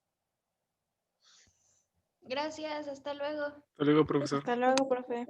Gracias, hasta luego. Hasta luego, profesor. Hasta luego, profe.